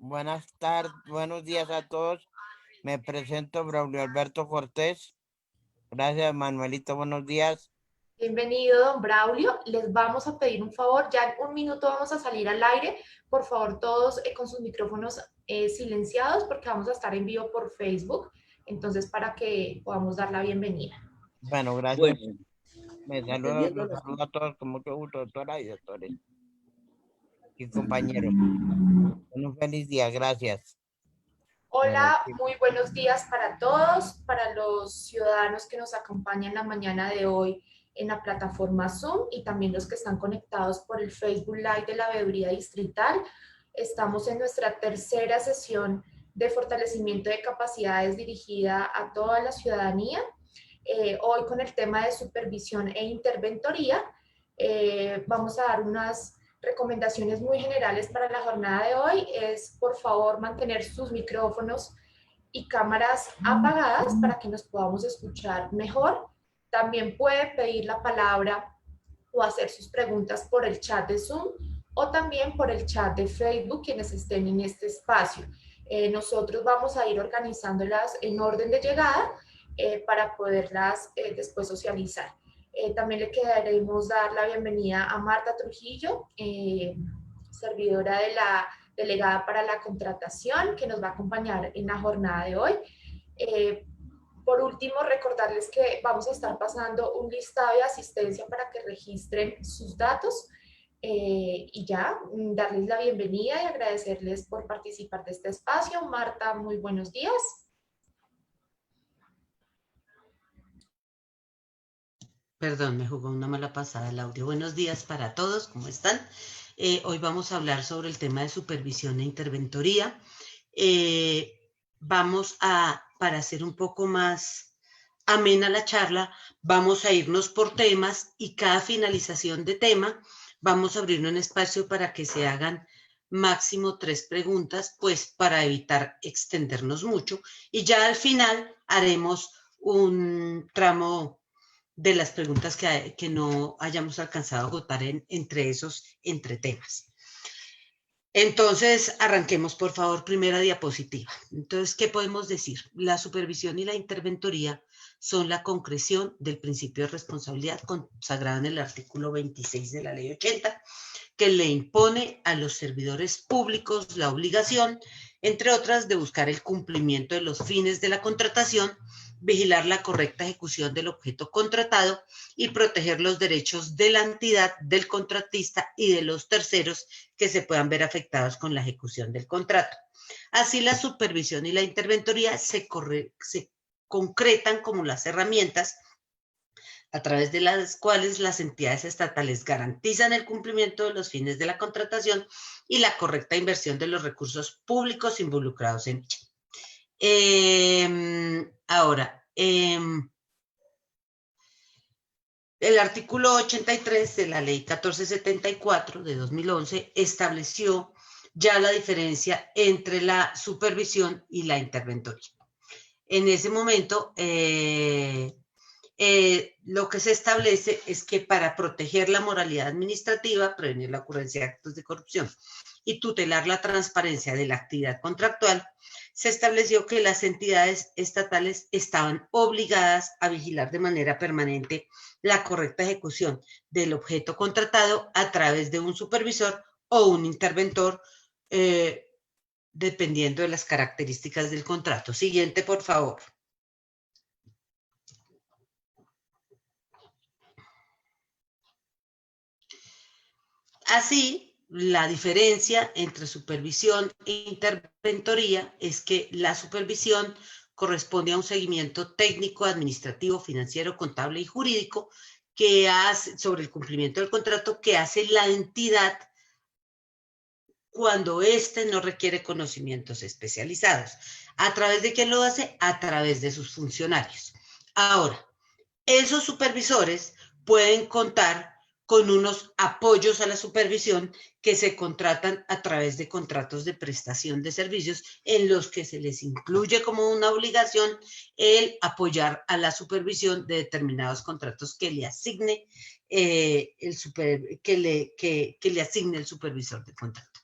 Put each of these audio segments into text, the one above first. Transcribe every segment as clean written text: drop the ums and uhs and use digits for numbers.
Buenas tardes, buenos días a todos. Me presento Braulio Alberto Cortés. Gracias, Manuelito. Buenos días. Bienvenido, don Braulio. Les vamos a pedir un favor, ya en un minuto vamos a salir al aire. Por favor, todos con sus micrófonos silenciados porque vamos a estar en vivo por Facebook. Entonces, para que podamos dar la bienvenida. Bueno, gracias. Bueno, Los saludo a todos con mucho gusto, doctora y doctores y compañeros. Un feliz día, gracias. Me Hola, retiro. muy buenos días para todos, para los ciudadanos que nos acompañan la mañana de hoy en la plataforma Zoom y también los que están conectados por el Facebook Live de la Veeduría Distrital. Estamos en nuestra tercera sesión de fortalecimiento de capacidades dirigida a toda la ciudadanía. Hoy con el tema de supervisión e interventoría. Vamos a dar unas recomendaciones muy generales para la jornada de hoy. Es, por favor, mantener sus micrófonos y cámaras apagadas para que nos podamos escuchar mejor. También puede pedir la palabra o hacer sus preguntas por el chat de Zoom o también por el chat de Facebook, quienes estén en este espacio. Nosotros vamos a ir organizándolas en orden de llegada para poderlas después socializar. También le queremos dar la bienvenida a Marta Trujillo, servidora de la delegada para la contratación, que nos va a acompañar en la jornada de hoy. Por último, recordarles que vamos a estar pasando un listado de asistencia para que registren sus datos y ya, darles la bienvenida y agradecerles por participar de este espacio. Marta, muy buenos días. Perdón, me jugó una mala pasada el audio. Buenos días para todos, ¿cómo están? Hoy vamos a hablar sobre el tema de supervisión e interventoría. Para hacer un poco más amena la charla, vamos a irnos por temas y cada finalización de tema vamos a abrir un espacio para que se hagan máximo 3 preguntas, pues para evitar extendernos mucho. Y ya al final haremos un tramo de las preguntas que no hayamos alcanzado a agotar entre esos entretemas. Entonces, arranquemos, por favor, primera diapositiva. Entonces, ¿qué podemos decir? La supervisión y la interventoría son la concreción del principio de responsabilidad consagrado en el artículo 26 de la Ley 80, que le impone a los servidores públicos la obligación, entre otras, de buscar el cumplimiento de los fines de la contratación, vigilar la correcta ejecución del objeto contratado y proteger los derechos de la entidad, del contratista y de los terceros que se puedan ver afectados con la ejecución del contrato. Así, la supervisión y la interventoría se concretan como las herramientas a través de las cuales las entidades estatales garantizan el cumplimiento de los fines de la contratación y la correcta inversión de los recursos públicos involucrados en ella. El artículo 83 de la Ley 1474 de 2011 estableció ya la diferencia entre la supervisión y la interventoría. En ese momento, lo que se establece es que para proteger la moralidad administrativa, prevenir la ocurrencia de actos de corrupción y tutelar la transparencia de la actividad contractual, se estableció que las entidades estatales estaban obligadas a vigilar de manera permanente la correcta ejecución del objeto contratado a través de un supervisor o un interventor, dependiendo de las características del contrato. Siguiente, por favor. Así, la diferencia entre supervisión e interventoría es que la supervisión corresponde a un seguimiento técnico, administrativo, financiero, contable y jurídico que hace sobre el cumplimiento del contrato que hace la entidad cuando éste no requiere conocimientos especializados. ¿A través de quién lo hace? A través de sus funcionarios. Ahora, esos supervisores pueden contar con unos apoyos a la supervisión que se contratan a través de contratos de prestación de servicios en los que se les incluye como una obligación el apoyar a la supervisión de determinados contratos que le asigne que le asigne el supervisor de contrato.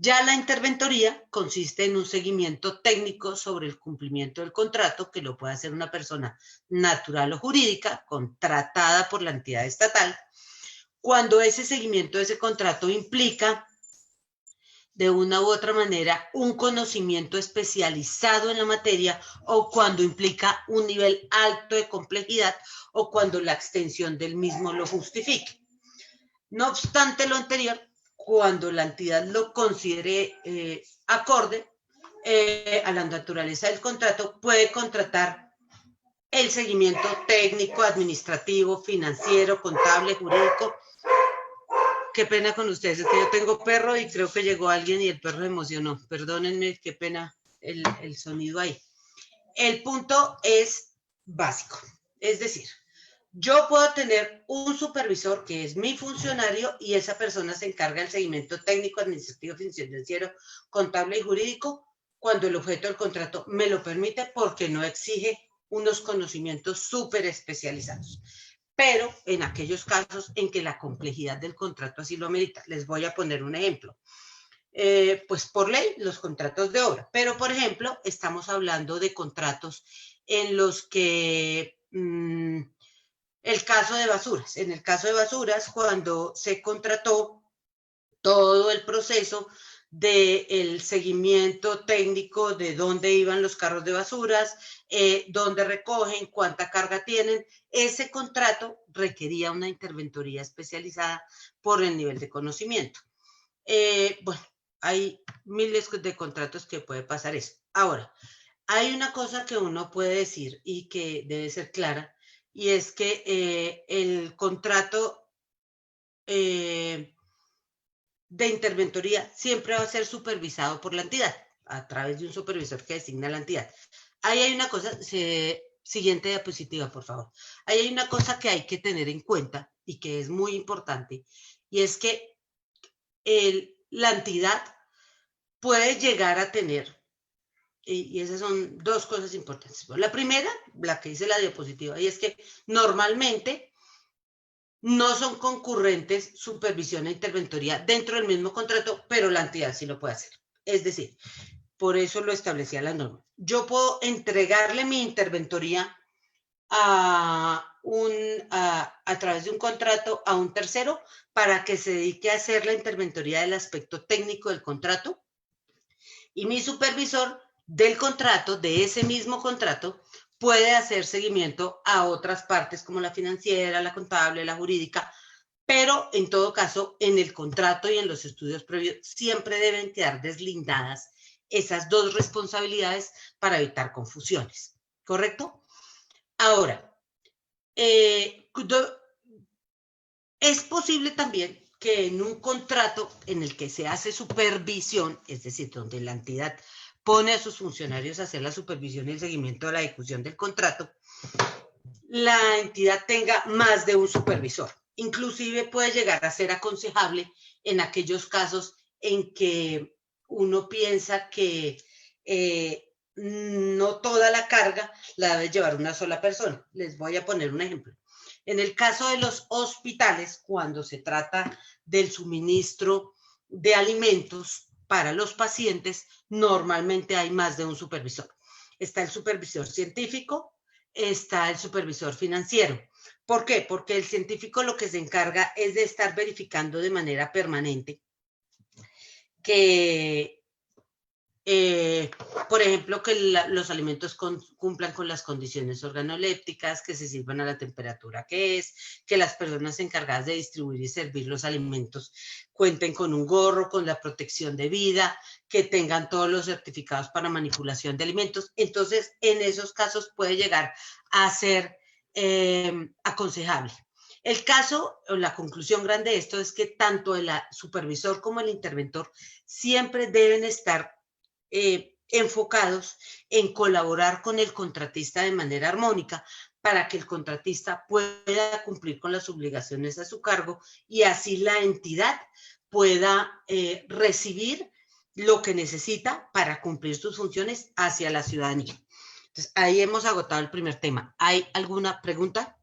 Ya la interventoría consiste en un seguimiento técnico sobre el cumplimiento del contrato, que lo puede hacer una persona natural o jurídica, contratada por la entidad estatal, cuando ese seguimiento de ese contrato implica, de una u otra manera, un conocimiento especializado en la materia, o cuando implica un nivel alto de complejidad, o cuando la extensión del mismo lo justifique. No obstante lo anterior, cuando la entidad lo considere acorde a la naturaleza del contrato, puede contratar el seguimiento técnico, administrativo, financiero, contable, jurídico. Qué pena con ustedes, es que yo tengo perro y creo que llegó alguien y el perro se emocionó. Perdónenme, qué pena el sonido ahí. El punto es básico, es decir, yo puedo tener un supervisor que es mi funcionario y esa persona se encarga del seguimiento técnico, administrativo, financiero, contable y jurídico cuando el objeto del contrato me lo permite, porque no exige unos conocimientos súper especializados. Pero en aquellos casos en que la complejidad del contrato así lo amerita. Les voy a poner un ejemplo. Pues por ley, los contratos de obra. Pero, por ejemplo, estamos hablando de contratos en los que... el caso de basuras. En el caso de basuras, cuando se contrató todo el proceso del seguimiento técnico de dónde iban los carros de basuras, dónde recogen, cuánta carga tienen, ese contrato requería una interventoría especializada por el nivel de conocimiento. Bueno, hay miles de contratos que puede pasar eso. Ahora, hay una cosa que uno puede decir y que debe ser clara, y es que el contrato de interventoría siempre va a ser supervisado por la entidad, a través de un supervisor que designa la entidad. Ahí hay una cosa, siguiente diapositiva, por favor. Ahí hay una cosa que hay que tener en cuenta y que es muy importante, y es que la entidad puede llegar a tener, y esas son dos cosas importantes. La primera, la que dice la diapositiva, y es que normalmente no son concurrentes supervisión e interventoría dentro del mismo contrato, pero la entidad sí lo puede hacer. Es decir, por eso lo establecía la norma. Yo puedo entregarle mi interventoría a través de un contrato a un tercero para que se dedique a hacer la interventoría del aspecto técnico del contrato, y mi supervisor del contrato, de ese mismo contrato, puede hacer seguimiento a otras partes como la financiera, la contable, la jurídica, pero en todo caso, en el contrato y en los estudios previos siempre deben quedar deslindadas esas dos responsabilidades para evitar confusiones, ¿correcto? Ahora, es posible también que en un contrato en el que se hace supervisión, es decir, donde la entidad pone a sus funcionarios a hacer la supervisión y el seguimiento de la ejecución del contrato, la entidad tenga más de un supervisor. Inclusive puede llegar a ser aconsejable en aquellos casos en que uno piensa que no toda la carga la debe llevar una sola persona. Les voy a poner un ejemplo. En el caso de los hospitales, cuando se trata del suministro de alimentos para los pacientes, normalmente hay más de un supervisor. Está el supervisor científico, está el supervisor financiero. ¿Por qué? Porque el científico lo que se encarga es de estar verificando de manera permanente que, por ejemplo, que los alimentos cumplan con las condiciones organolépticas, que se sirvan a la temperatura que es, que las personas encargadas de distribuir y servir los alimentos cuenten con un gorro, con la protección de vida, que tengan todos los certificados para manipulación de alimentos. Entonces, en esos casos puede llegar a ser aconsejable. El caso, o la conclusión grande de esto es que tanto el supervisor como el interventor siempre deben estar enfocados en colaborar con el contratista de manera armónica para que el contratista pueda cumplir con las obligaciones a su cargo y así la entidad pueda recibir lo que necesita para cumplir sus funciones hacia la ciudadanía. Entonces, ahí hemos agotado el primer tema. ¿Hay alguna pregunta?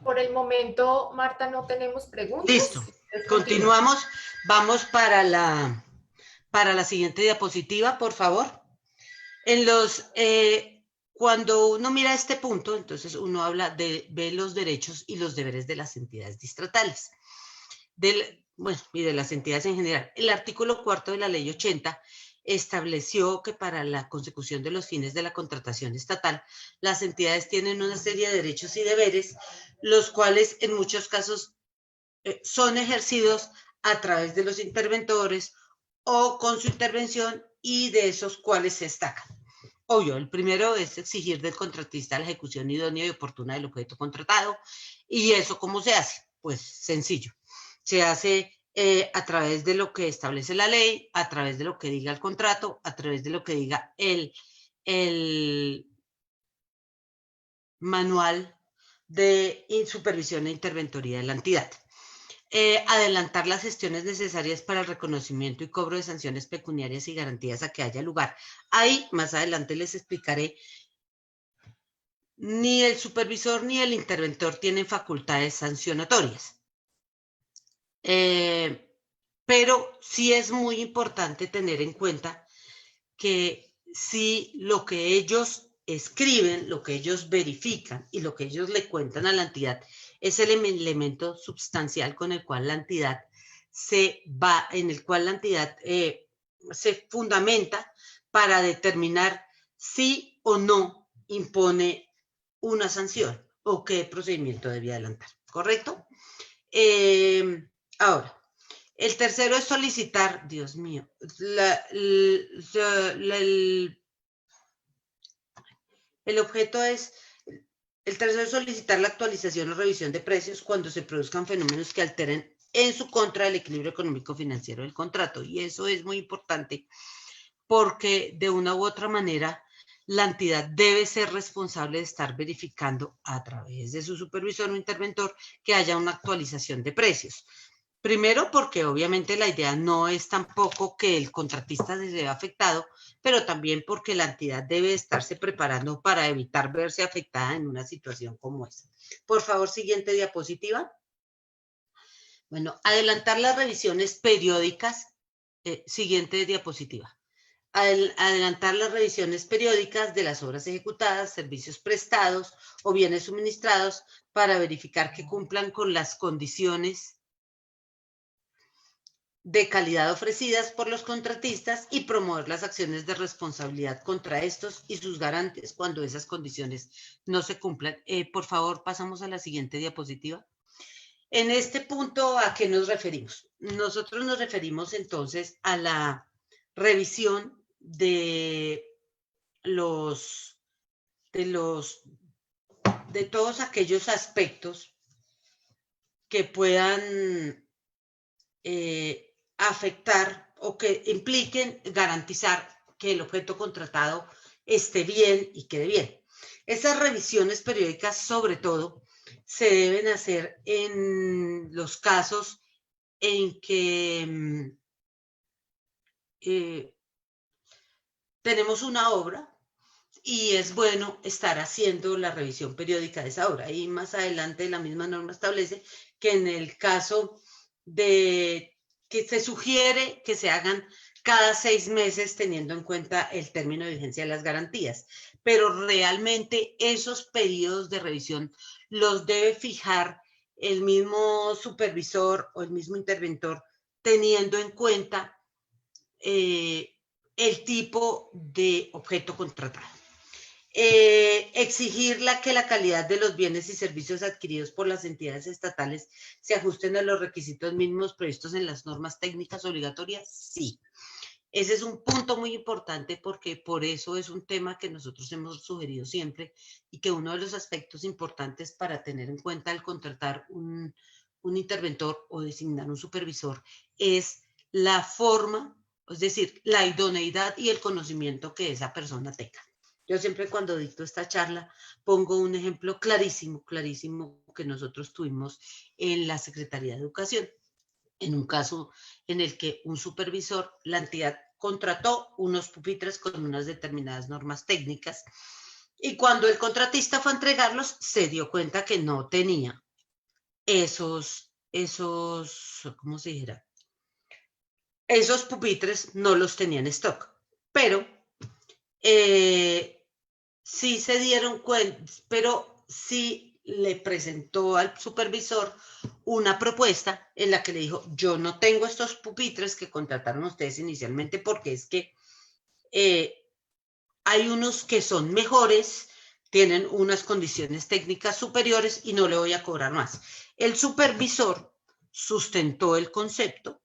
Por el momento, Marta, no tenemos preguntas. Listo, continuamos. Vamos para la siguiente diapositiva, por favor. Cuando uno mira este punto, entonces uno ve los derechos y los deberes de las entidades distritales. Y de las entidades en general. El artículo 4 de la Ley 80 estableció que para la consecución de los fines de la contratación estatal, las entidades tienen una serie de derechos y deberes, los cuales en muchos casos son ejercidos a través de los interventores o con su intervención, y de esos cuales se destacan. Obvio, el primero es exigir del contratista la ejecución idónea y oportuna del objeto contratado. ¿Y eso cómo se hace? Pues sencillo. Se hace a través de lo que establece la ley, a través de lo que diga el contrato, a través de lo que diga el manual de supervisión e interventoría de la entidad. Adelantar las gestiones necesarias para el reconocimiento y cobro de sanciones pecuniarias y garantías a que haya lugar. Ahí, más adelante les explicaré, ni el supervisor ni el interventor tienen facultades sancionatorias. Pero sí es muy importante tener en cuenta que si lo que ellos escriben, lo que ellos verifican y lo que ellos le cuentan a la entidad es el elemento sustancial con el cual la entidad se fundamenta para determinar si o no impone una sanción o qué procedimiento debe adelantar, ¿correcto? Ahora, el tercero es solicitar, Dios mío, el objeto es, el tercero es solicitar la actualización o revisión de precios cuando se produzcan fenómenos que alteren en su contra el equilibrio económico-financiero del contrato. Y eso es muy importante porque de una u otra manera la entidad debe ser responsable de estar verificando a través de su supervisor o interventor que haya una actualización de precios. Primero, porque obviamente la idea no es tampoco que el contratista se vea afectado, pero también porque la entidad debe estarse preparando para evitar verse afectada en una situación como esta. Por favor, siguiente diapositiva. Bueno, adelantar las revisiones periódicas. Siguiente diapositiva. Adelantar las revisiones periódicas de las obras ejecutadas, servicios prestados o bienes suministrados para verificar que cumplan con las condiciones de calidad ofrecidas por los contratistas y promover las acciones de responsabilidad contra estos y sus garantes cuando esas condiciones no se cumplan. Por favor, pasamos a la siguiente diapositiva. En este punto, ¿a qué nos referimos? Nosotros nos referimos entonces a la revisión de todos aquellos aspectos que puedan afectar o que impliquen garantizar que el objeto contratado esté bien y quede bien. Esas revisiones periódicas, sobre todo, se deben hacer en los casos en que tenemos una obra y es bueno estar haciendo la revisión periódica de esa obra. Y más adelante la misma norma establece que en el caso de que se sugiere que se hagan cada 6 meses teniendo en cuenta el término de vigencia de las garantías. Pero realmente esos periodos de revisión los debe fijar el mismo supervisor o el mismo interventor teniendo en cuenta el tipo de objeto contratado. Exigir que la calidad de los bienes y servicios adquiridos por las entidades estatales se ajusten a los requisitos mínimos previstos en las normas técnicas obligatorias, sí. Ese es un punto muy importante porque por eso es un tema que nosotros hemos sugerido siempre y que uno de los aspectos importantes para tener en cuenta al contratar un interventor o designar un supervisor es la forma, es decir, la idoneidad y el conocimiento que esa persona tenga. Yo siempre cuando dicto esta charla pongo un ejemplo clarísimo que nosotros tuvimos en la Secretaría de Educación. En un caso en el que un supervisor, la entidad contrató unos pupitres con unas determinadas normas técnicas y cuando el contratista fue a entregarlos se dio cuenta que no tenía ¿cómo se dijera? Esos pupitres no los tenía en stock, pero sí se dieron cuenta, pero sí le presentó al supervisor una propuesta en la que le dijo, yo no tengo estos pupitres que contrataron ustedes inicialmente porque es que hay unos que son mejores, tienen unas condiciones técnicas superiores y no le voy a cobrar más. El supervisor sustentó el concepto,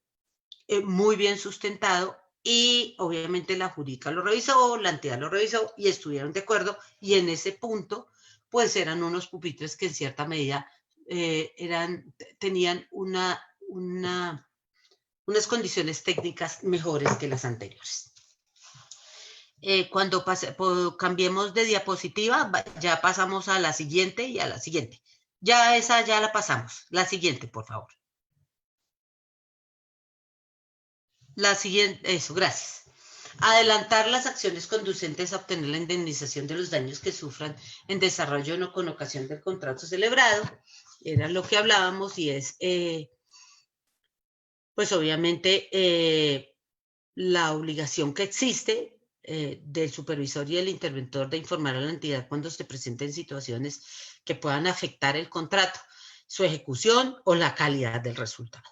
muy bien sustentado, y obviamente la jurídica lo revisó, la entidad lo revisó y estuvieron de acuerdo, y en ese punto pues eran unos pupitres que en cierta medida tenían unas condiciones técnicas mejores que las anteriores. Cuando cambiemos de diapositiva, ya pasamos a la siguiente y a la siguiente. Ya esa ya la pasamos. La siguiente, por favor. La siguiente, eso, gracias. Adelantar las acciones conducentes a obtener la indemnización de los daños que sufran en desarrollo o no con ocasión del contrato celebrado. Era lo que hablábamos y es, pues obviamente, la obligación que existe del supervisor y el interventor de informar a la entidad cuando se presenten situaciones que puedan afectar el contrato, su ejecución o la calidad del resultado.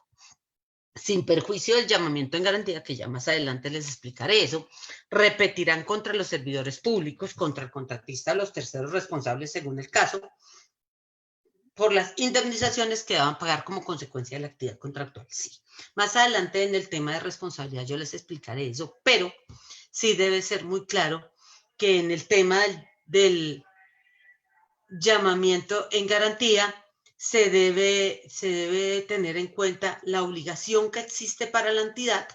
Sin perjuicio del llamamiento en garantía, que ya más adelante les explicaré eso, repetirán contra los servidores públicos, contra el contratista, los terceros responsables según el caso, por las indemnizaciones que deban pagar como consecuencia de la actividad contractual. Sí. Más adelante en el tema de responsabilidad yo les explicaré eso, pero sí debe ser muy claro que en el tema del llamamiento en garantía se debe tener en cuenta la obligación que existe para la entidad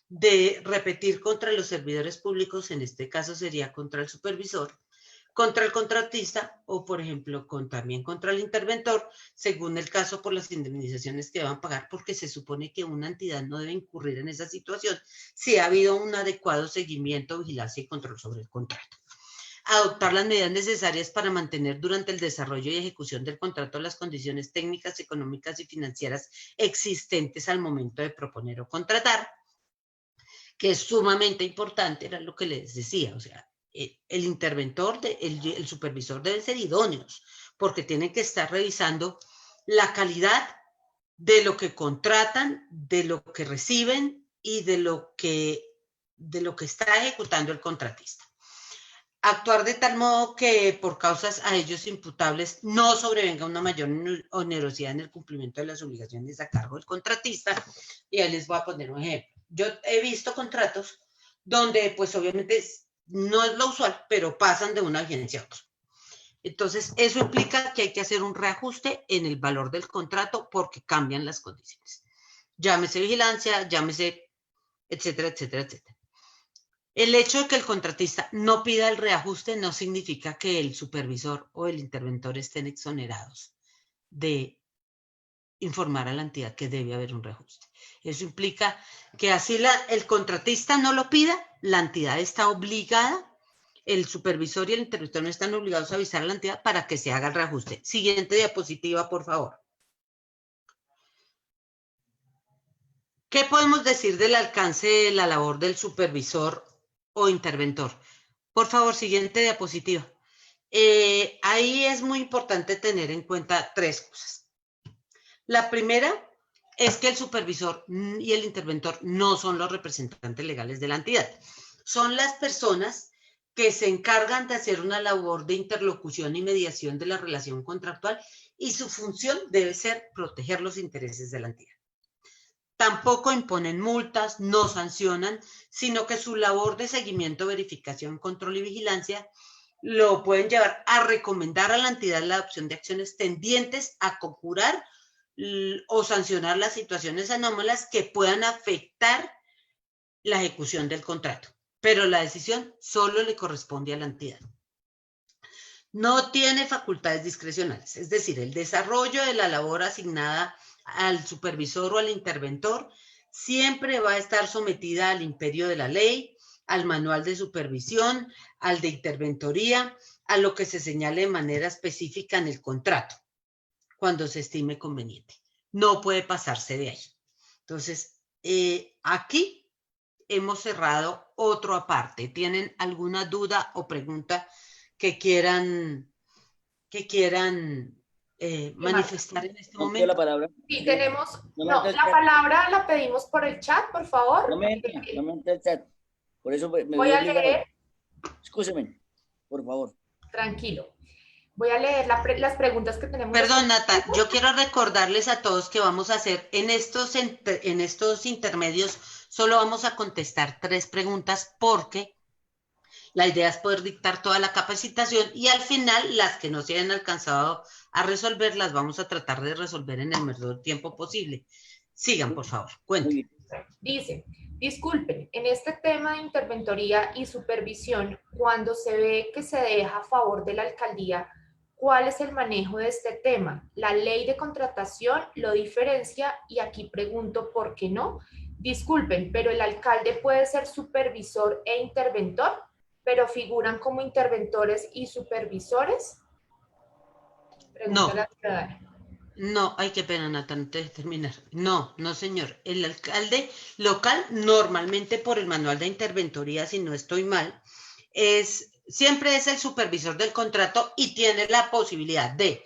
de repetir contra los servidores públicos, en este caso sería contra el supervisor, contra el contratista o, por ejemplo, también contra el interventor, según el caso, por las indemnizaciones que deban pagar, porque se supone que una entidad no debe incurrir en esa situación si ha habido un adecuado seguimiento, vigilancia y control sobre el contrato. Adoptar las medidas necesarias para mantener durante el desarrollo y ejecución del contrato las condiciones técnicas, económicas y financieras existentes al momento de proponer o contratar, que es sumamente importante, era lo que les decía, o sea, el interventor, el supervisor deben ser idóneos, porque tienen que estar revisando la calidad de lo que contratan, de lo que reciben y de lo que está ejecutando el contratista. Actuar de tal modo que por causas a ellos imputables no sobrevenga una mayor onerosidad en el cumplimiento de las obligaciones a cargo del contratista. Y ahí les voy a poner un ejemplo. Yo he visto contratos donde pues obviamente no es lo usual, pero pasan de una vigencia a otra. Entonces, eso implica que hay que hacer un reajuste en el valor del contrato porque cambian las condiciones. Llámese vigilancia, llámese, etcétera, etcétera, etcétera. El hecho de que el contratista no pida el reajuste no significa que el supervisor o el interventor estén exonerados de informar a la entidad que debe haber un reajuste. Eso implica que así el contratista no lo pida, la entidad está obligada, el supervisor y el interventor no están obligados a avisar a la entidad para que se haga el reajuste. Siguiente diapositiva, por favor. ¿Qué podemos decir del alcance de la labor del supervisor o interventor? Por favor, siguiente diapositiva. Ahí es muy importante tener en cuenta tres cosas. La primera es que el supervisor y el interventor no son los representantes legales de la entidad. Son las personas que se encargan de hacer una labor de interlocución y mediación de la relación contractual y su función debe ser proteger los intereses de la entidad. Tampoco imponen multas, no sancionan, sino que su labor de seguimiento, verificación, control y vigilancia lo pueden llevar a recomendar a la entidad la adopción de acciones tendientes a conjurar o sancionar las situaciones anómalas que puedan afectar la ejecución del contrato. Pero la decisión solo le corresponde a la entidad. No tiene facultades discrecionales, es decir, el desarrollo de la labor asignada al supervisor o al interventor siempre va a estar sometida al imperio de la ley, al manual de supervisión, al de interventoría, a lo que se señale de manera específica en el contrato. cuando se estime conveniente. No puede pasarse de ahí. Entonces, aquí hemos cerrado otro aparte. ¿Tienen alguna duda o pregunta que quieran manifestar en este ¿No pido la momento? palabra? Sí, tenemos, No me no, entra el la chat. palabra la pedimos por el chat, por favor. No me entra el chat. Por eso me Voy veo a obligado. leer, Escúcheme, por favor. tranquilo. Voy a leer las preguntas que tenemos. Perdón, Nata, yo quiero recordarles a todos que vamos a hacer en estos intermedios, solo vamos a contestar 3 preguntas porque la idea es poder dictar toda la capacitación y al final las que no se hayan alcanzado a resolver las vamos a tratar de resolver en el menor tiempo posible. Sigan, por favor, Muy cuenten. bien. Dice, disculpen, en este tema de interventoría y supervisión, cuando se ve que se deja a favor de la alcaldía, ¿cuál es el manejo de este tema? La ley de contratación lo diferencia y aquí pregunto por qué no. Disculpen, pero el alcalde puede ser supervisor e interventor, pero figuran como interventores y supervisores. Pregunta la ciudadana. No, ay, qué pena, Nata, antes de terminar. No, señor. El alcalde local, normalmente por el manual de interventoría, si no estoy mal, siempre es el supervisor del contrato y tiene la posibilidad de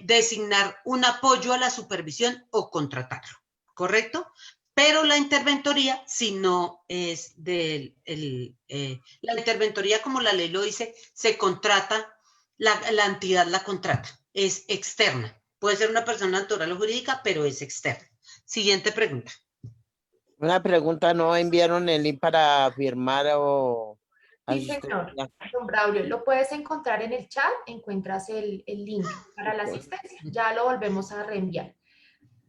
designar un apoyo a la supervisión o contratarlo, ¿correcto? Pero la interventoría, si no es la interventoría, como la ley lo dice, se contrata, la entidad la contrata, es externa. Puede ser una persona natural o jurídica, pero es externa. Siguiente pregunta. Una pregunta, ¿no enviaron el link para firmar o Sí, señor. Don Braulio, lo puedes encontrar en el chat, encuentras el link para la asistencia. Ya lo volvemos a reenviar.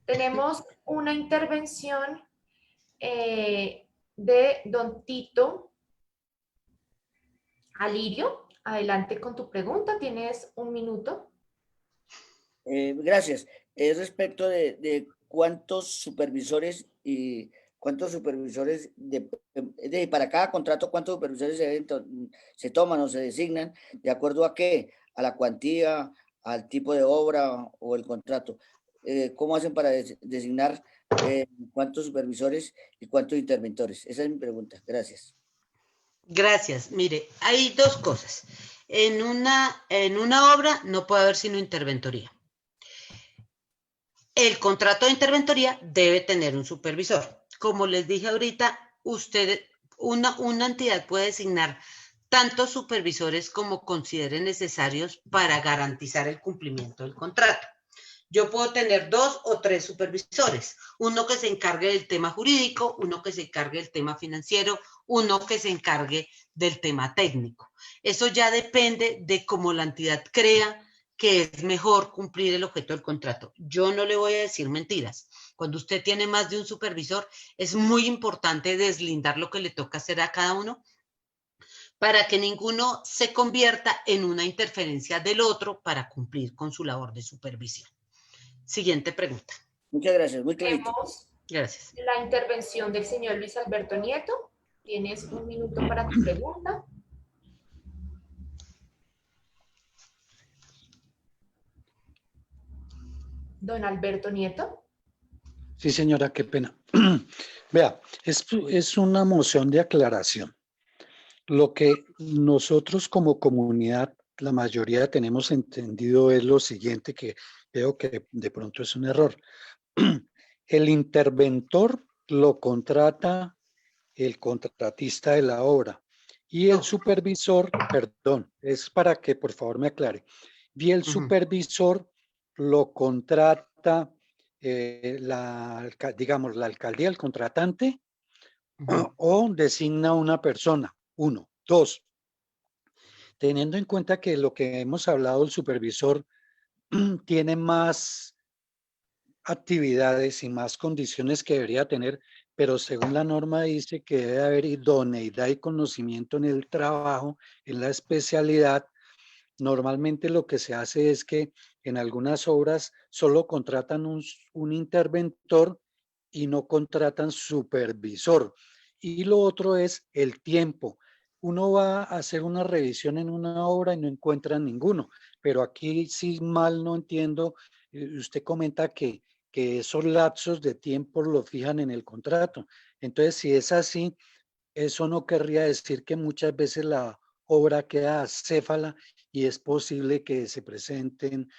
Tenemos una intervención de don Tito Alirio. Adelante con tu pregunta, tienes 1 minuto. Gracias. Es respecto de cuántos supervisores y cuántos supervisores para cada contrato, cuántos supervisores se toman o se designan, de acuerdo a qué, a la cuantía, al tipo de obra o el contrato. ¿Cómo hacen para designar cuántos supervisores y cuántos interventores? Esa es mi pregunta. Gracias. Gracias. Mire, hay 2 cosas. En una obra no puede haber sino interventoría. El contrato de interventoría debe tener un supervisor. Como les dije ahorita, una entidad puede designar tantos supervisores como considere necesarios para garantizar el cumplimiento del contrato. Yo puedo tener 2 o 3 supervisores, uno que se encargue del tema jurídico, uno que se encargue del tema financiero, uno que se encargue del tema técnico. Eso ya depende de cómo la entidad crea que es mejor cumplir el objeto del contrato. Yo no le voy a decir mentiras. Cuando usted tiene más de un supervisor, es muy importante deslindar lo que le toca hacer a cada uno para que ninguno se convierta en una interferencia del otro para cumplir con su labor de supervisión. Siguiente pregunta. Muchas gracias, muy clarito. Tenemos Gracias. la intervención del señor Luis Alberto Nieto. Tienes 1 minuto para tu pregunta. Don Alberto Nieto. Sí, señora, qué pena. Vea, es una moción de aclaración. Lo que nosotros como comunidad, la mayoría tenemos entendido es lo siguiente, que veo que de pronto es un error. El interventor lo contrata el contratista de la obra y el supervisor, perdón, es para que por favor me aclare, y el supervisor lo contrata digamos, la alcaldía, el contratante, o designa una persona. 1. 2. Teniendo en cuenta que lo que hemos hablado, el supervisor tiene más actividades y más condiciones que debería tener, pero según la norma dice que debe haber idoneidad y conocimiento en el trabajo, en la especialidad. Normalmente lo que se hace es que en algunas obras solo contratan un interventor y no contratan supervisor. Y lo otro es el tiempo. Uno va a hacer una revisión en una obra y no encuentra ninguno, pero aquí sí mal no entiendo, usted comenta que esos lapsos de tiempo los fijan en el contrato. Entonces, si es así, eso no querría decir que muchas veces la obra queda acéfala y es posible que se presenten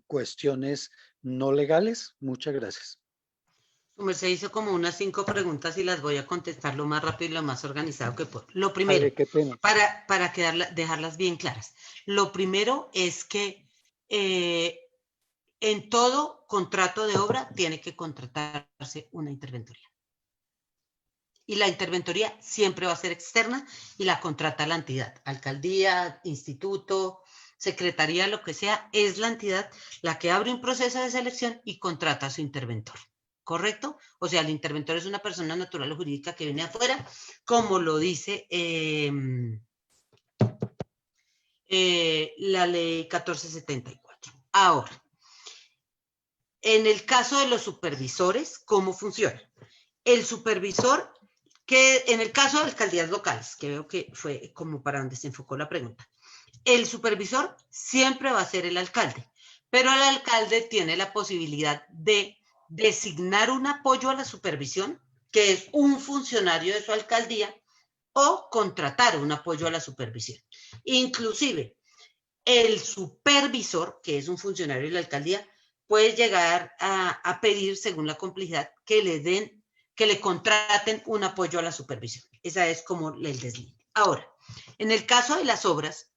cuestiones no legales. Muchas gracias. Su merced hizo como unas 5 preguntas y las voy a contestar lo más rápido y lo más organizado que puedo. Lo primero, Qué pena. para dejarlas bien claras. Lo primero es que en todo contrato de obra tiene que contratarse una interventoría. Y la interventoría siempre va a ser externa y la contrata la entidad, alcaldía, instituto, secretaría, lo que sea, es la entidad la que abre un proceso de selección y contrata a su interventor. ¿Correcto? O sea, el interventor es una persona natural o jurídica que viene afuera, como lo dice la ley 1474. Ahora, en el caso de los supervisores, ¿cómo funciona? El supervisor, que en el caso de alcaldías locales, que veo que fue como para donde se enfocó la pregunta, el supervisor siempre va a ser el alcalde, pero el alcalde tiene la posibilidad de designar un apoyo a la supervisión, que es un funcionario de su alcaldía, o contratar un apoyo a la supervisión. Inclusive, el supervisor, que es un funcionario de la alcaldía, puede llegar a pedir, según la complejidad, que le contraten un apoyo a la supervisión. Esa es como el deslinde. Ahora, en el caso de las obras,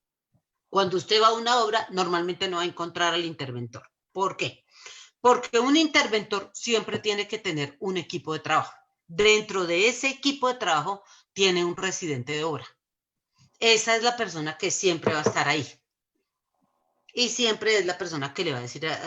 cuando usted va a una obra, normalmente no va a encontrar al interventor. ¿Por qué? Porque un interventor siempre tiene que tener un equipo de trabajo. Dentro de ese equipo de trabajo tiene un residente de obra. Esa es la persona que siempre va a estar ahí. Y siempre es la persona que le va a decir, va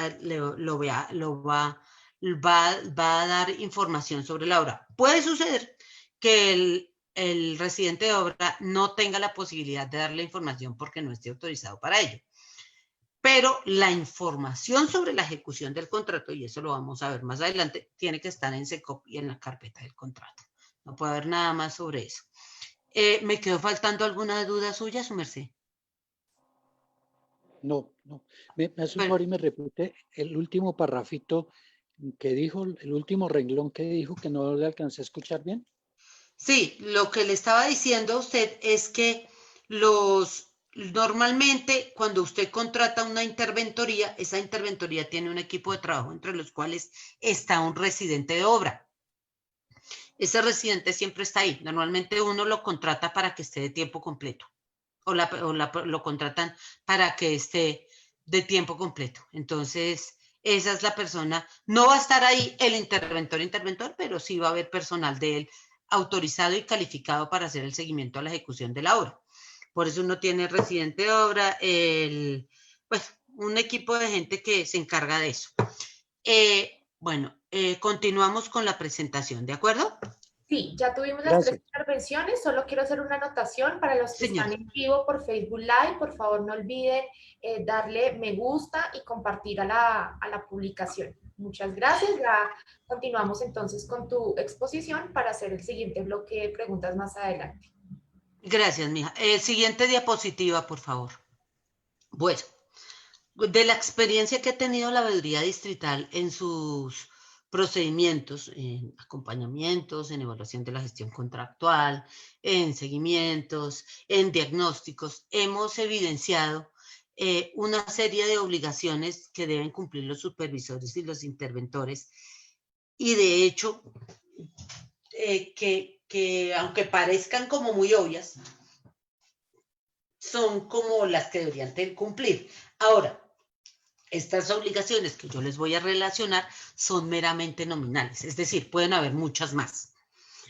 a dar información sobre la obra. Puede suceder que el residente de obra no tenga la posibilidad de darle información porque no esté autorizado para ello. Pero la información sobre la ejecución del contrato, y eso lo vamos a ver más adelante, tiene que estar en SECOP y en la carpeta del contrato. No puede haber nada más sobre eso. ¿Me quedó faltando alguna duda suya, su merced? No. Me hace un favor y me repite el último parrafito que dijo, el último renglón que dijo, que no le alcancé a escuchar bien. Sí, lo que le estaba diciendo a usted es que normalmente cuando usted contrata una interventoría, esa interventoría tiene un equipo de trabajo entre los cuales está un residente de obra. Ese residente siempre está ahí. Normalmente uno lo contrata para que esté de tiempo completo o lo contratan para que esté de tiempo completo. Entonces, esa es la persona. No va a estar ahí el interventor, pero sí va a haber personal de él autorizado y calificado para hacer el seguimiento a la ejecución de la obra. Por eso uno tiene residente de obra, un equipo de gente que se encarga de eso. Continuamos con la presentación, ¿de acuerdo? Sí, ya tuvimos las 3 intervenciones, solo quiero hacer una anotación para los que están en vivo por Facebook Live, por favor no olviden darle me gusta y compartir a la publicación. Muchas gracias, ya continuamos entonces con tu exposición para hacer el siguiente bloque de preguntas más adelante. Gracias, mija. Siguiente diapositiva, por favor. Bueno, de la experiencia que ha tenido la veeduría distrital en sus procedimientos, en acompañamientos, en evaluación de la gestión contractual, en seguimientos, en diagnósticos, hemos evidenciado una serie de obligaciones que deben cumplir los supervisores y los interventores, y de hecho, que aunque parezcan como muy obvias, son como las que deberían cumplir. Ahora, estas obligaciones que yo les voy a relacionar son meramente nominales, es decir, pueden haber muchas más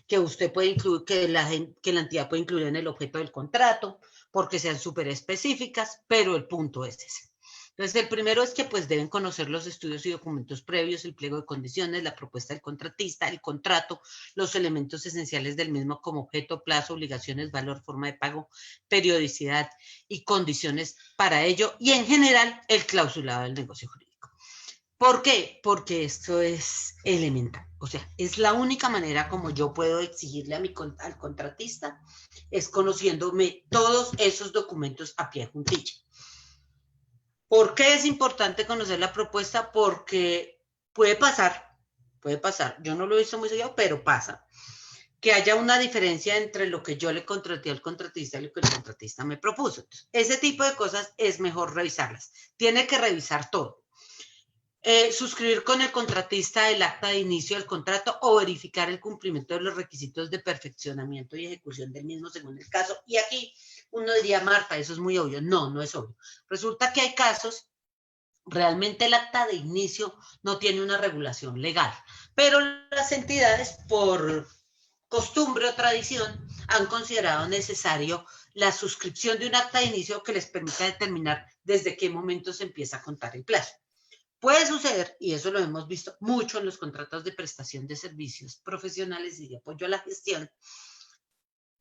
que usted puede incluir, que la entidad puede incluir en el objeto del contrato, porque sean súper específicas, pero el punto es ese. Entonces, el primero es que pues deben conocer los estudios y documentos previos, el pliego de condiciones, la propuesta del contratista, el contrato, los elementos esenciales del mismo como objeto, plazo, obligaciones, valor, forma de pago, periodicidad y condiciones para ello, y en general el clausulado del negocio jurídico. ¿Por qué? Porque esto es elemental. O sea, es la única manera como yo puedo exigirle al contratista, es conociéndome todos esos documentos a pie juntilla. ¿Por qué es importante conocer la propuesta? Porque puede pasar, yo no lo he visto muy seguido, pero pasa, que haya una diferencia entre lo que yo le contraté al contratista y lo que el contratista me propuso. Entonces, ese tipo de cosas es mejor revisarlas. Tiene que revisar todo. Suscribir con el contratista el acta de inicio del contrato o verificar el cumplimiento de los requisitos de perfeccionamiento y ejecución del mismo según el caso. Y aquí uno diría, Marta, eso es muy obvio. No, no es obvio. Resulta que hay casos, realmente el acta de inicio no tiene una regulación legal, pero las entidades por costumbre o tradición han considerado necesario la suscripción de un acta de inicio que les permita determinar desde qué momento se empieza a contar el plazo. Puede suceder, y eso lo hemos visto mucho en los contratos de prestación de servicios profesionales y de apoyo a la gestión,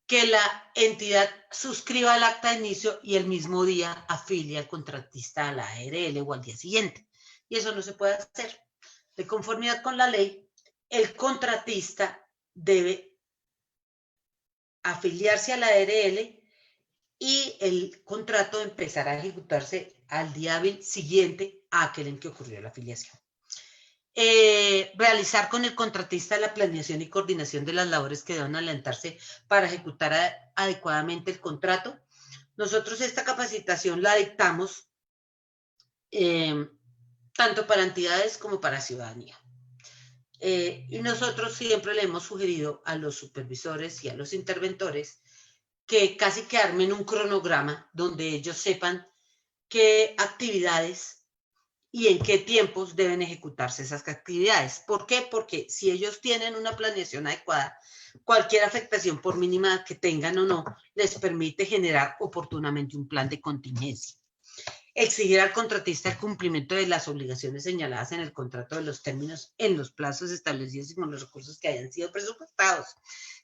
que la entidad suscriba el acta de inicio y el mismo día afilie al contratista a la ARL o al día siguiente. Y eso no se puede hacer. De conformidad con la ley, el contratista debe afiliarse a la ARL y el contrato empezará a ejecutarse al día hábil siguiente a aquel en que ocurrió la afiliación. Realizar con el contratista la planeación y coordinación de las labores que deben adelantarse para ejecutar adecuadamente el contrato. Nosotros esta capacitación la dictamos tanto para entidades como para ciudadanía. Y nosotros siempre le hemos sugerido a los supervisores y a los interventores que casi que armen un cronograma donde ellos sepan qué actividades y en qué tiempos deben ejecutarse esas actividades. ¿Por qué? Porque si ellos tienen una planeación adecuada, cualquier afectación, por mínima que tengan o no, les permite generar oportunamente un plan de contingencia. Exigir al contratista el cumplimiento de las obligaciones señaladas en el contrato de los términos en los plazos establecidos y con los recursos que hayan sido presupuestados.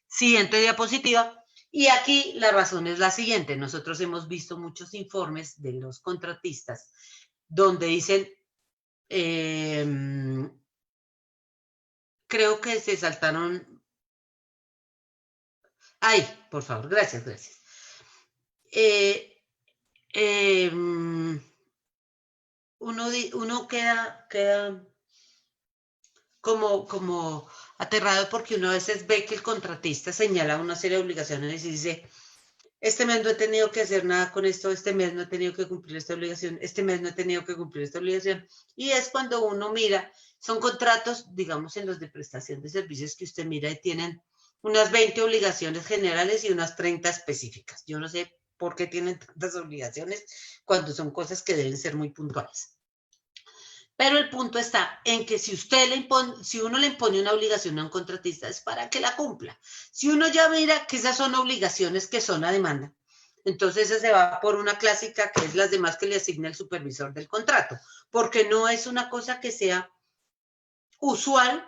Siguiente diapositiva. Y aquí la razón es la siguiente. Nosotros hemos visto muchos informes de los contratistas donde dicen, creo que se saltaron. Ay, por favor, gracias. Uno queda como aterrado porque uno a veces ve que el contratista señala una serie de obligaciones y dice, este mes no he tenido que hacer nada con esto, este mes no he tenido que cumplir esta obligación, este mes no he tenido que cumplir esta obligación. Y es cuando uno mira, son contratos, digamos, en los de prestación de servicios que usted mira y tienen unas 20 obligaciones generales y unas 30 específicas. Yo no sé por qué tienen tantas obligaciones cuando son cosas que deben ser muy puntuales. Pero el punto está en que si uno le impone una obligación a un contratista es para que la cumpla. Si uno ya mira que esas son obligaciones que son a demanda, entonces se va por una clásica que es las demás que le asigna el supervisor del contrato, porque no es una cosa que sea usual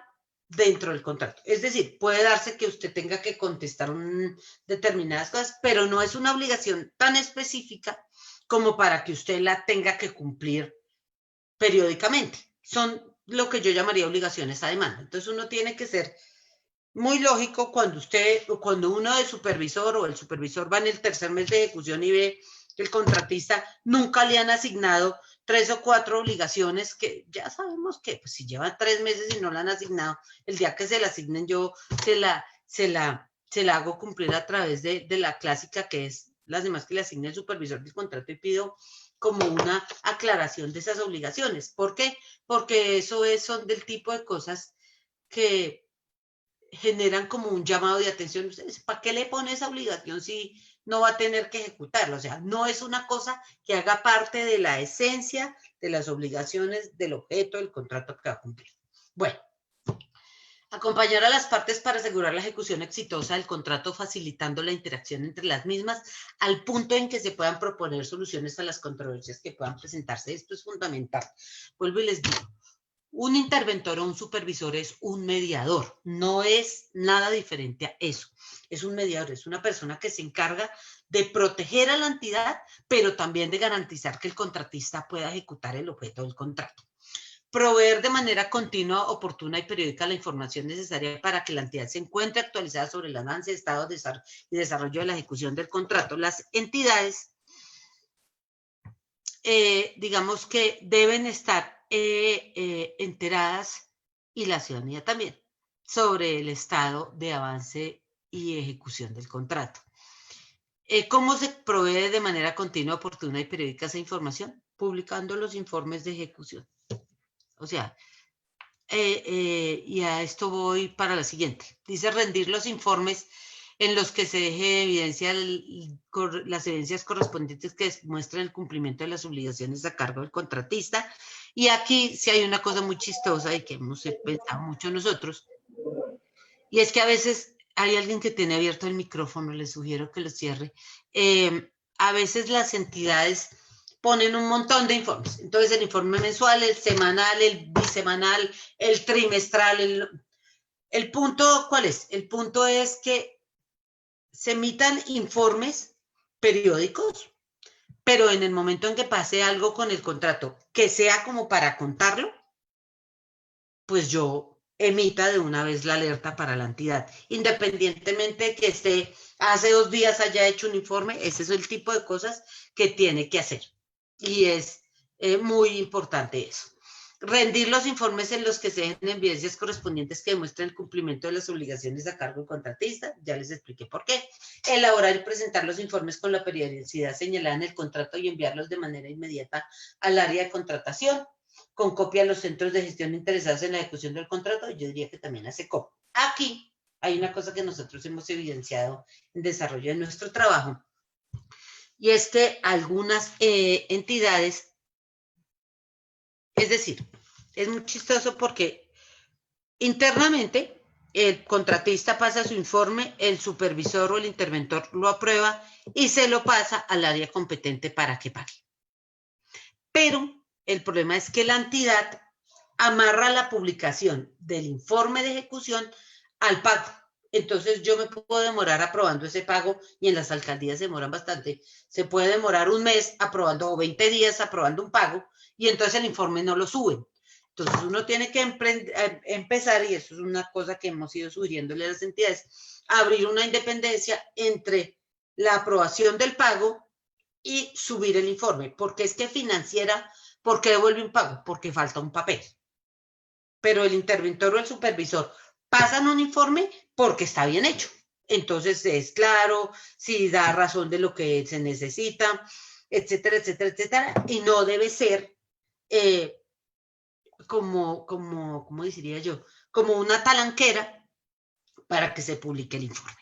dentro del contrato. Es decir, puede darse que usted tenga que contestar determinadas cosas, pero no es una obligación tan específica como para que usted la tenga que cumplir periódicamente. Son lo que yo llamaría obligaciones a demanda. Entonces uno tiene que ser muy lógico cuando uno de supervisor o el supervisor va en el tercer mes de ejecución y ve que el contratista nunca le han asignado 3 o 4 obligaciones que ya sabemos que pues, si llevan 3 meses y no la han asignado, el día que se la asignen yo se la hago cumplir a través de la clásica que es las demás que le asigne el supervisor del contrato y pido como una aclaración de esas obligaciones. ¿Por qué? Porque son del tipo de cosas que generan como un llamado de atención. ¿Para qué le pone esa obligación si no va a tener que ejecutarlo? O sea, no es una cosa que haga parte de la esencia de las obligaciones del objeto del contrato que va a cumplir. Bueno. Acompañar a las partes para asegurar la ejecución exitosa del contrato, facilitando la interacción entre las mismas al punto en que se puedan proponer soluciones a las controversias que puedan presentarse. Esto es fundamental. Vuelvo y les digo, un interventor o un supervisor es un mediador, no es nada diferente a eso. Es un mediador, es una persona que se encarga de proteger a la entidad, pero también de garantizar que el contratista pueda ejecutar el objeto del contrato. Proveer de manera continua, oportuna y periódica la información necesaria para que la entidad se encuentre actualizada sobre el avance, estado y desarrollo de la ejecución del contrato. Las entidades digamos que deben estar enteradas, y la ciudadanía también, sobre el estado de avance y ejecución del contrato. ¿Cómo se provee de manera continua, oportuna y periódica esa información? Publicando los informes de ejecución. O sea, y a esto voy para la siguiente. Dice rendir los informes en los que se deje evidencia las evidencias correspondientes que demuestren el cumplimiento de las obligaciones a cargo del contratista. Y aquí sí hay una cosa muy chistosa y que hemos pensado mucho nosotros, y es que a veces hay alguien que tiene abierto el micrófono, les sugiero que lo cierre. A veces las entidades ponen un montón de informes. Entonces el informe mensual, el semanal, el bisemanal, el trimestral. ¿El punto cuál es? El punto es que se emitan informes periódicos, pero en el momento en que pase algo con el contrato, que sea como para contarlo, pues yo emita de una vez la alerta para la entidad, independientemente de que esté hace 2 días haya hecho un informe. Ese es el tipo de cosas que tiene que hacer, y es muy importante eso. Rendir los informes en los que se dejen evidencias correspondientes que demuestren el cumplimiento de las obligaciones a cargo del contratista, ya les expliqué por qué. Elaborar y presentar los informes con la periodicidad señalada en el contrato y enviarlos de manera inmediata al área de contratación, con copia a los centros de gestión interesados en la ejecución del contrato. Yo diría que también hace copia. Aquí hay una cosa que nosotros hemos evidenciado en desarrollo de nuestro trabajo, y es que algunas entidades, es decir, es muy chistoso porque internamente el contratista pasa su informe, el supervisor o el interventor lo aprueba y se lo pasa al área competente para que pague. Pero el problema es que la entidad amarra la publicación del informe de ejecución al pago. Entonces yo me puedo demorar aprobando ese pago, y en las alcaldías se demoran bastante. Se puede demorar 1 mes aprobando, o 20 días aprobando un pago, y entonces el informe no lo suben. Entonces uno tiene que empezar, y eso es una cosa que hemos ido sugiriéndole a las entidades, abrir una independencia entre la aprobación del pago y subir el informe. Porque es que financiera, ¿por qué devuelve un pago? Porque falta un papel. Pero el interventor o el supervisor pasan un informe porque está bien hecho. Entonces es claro, si da razón de lo que se necesita, etcétera, etcétera, etcétera. Y no debe ser como diría yo, como una talanquera para que se publique el informe.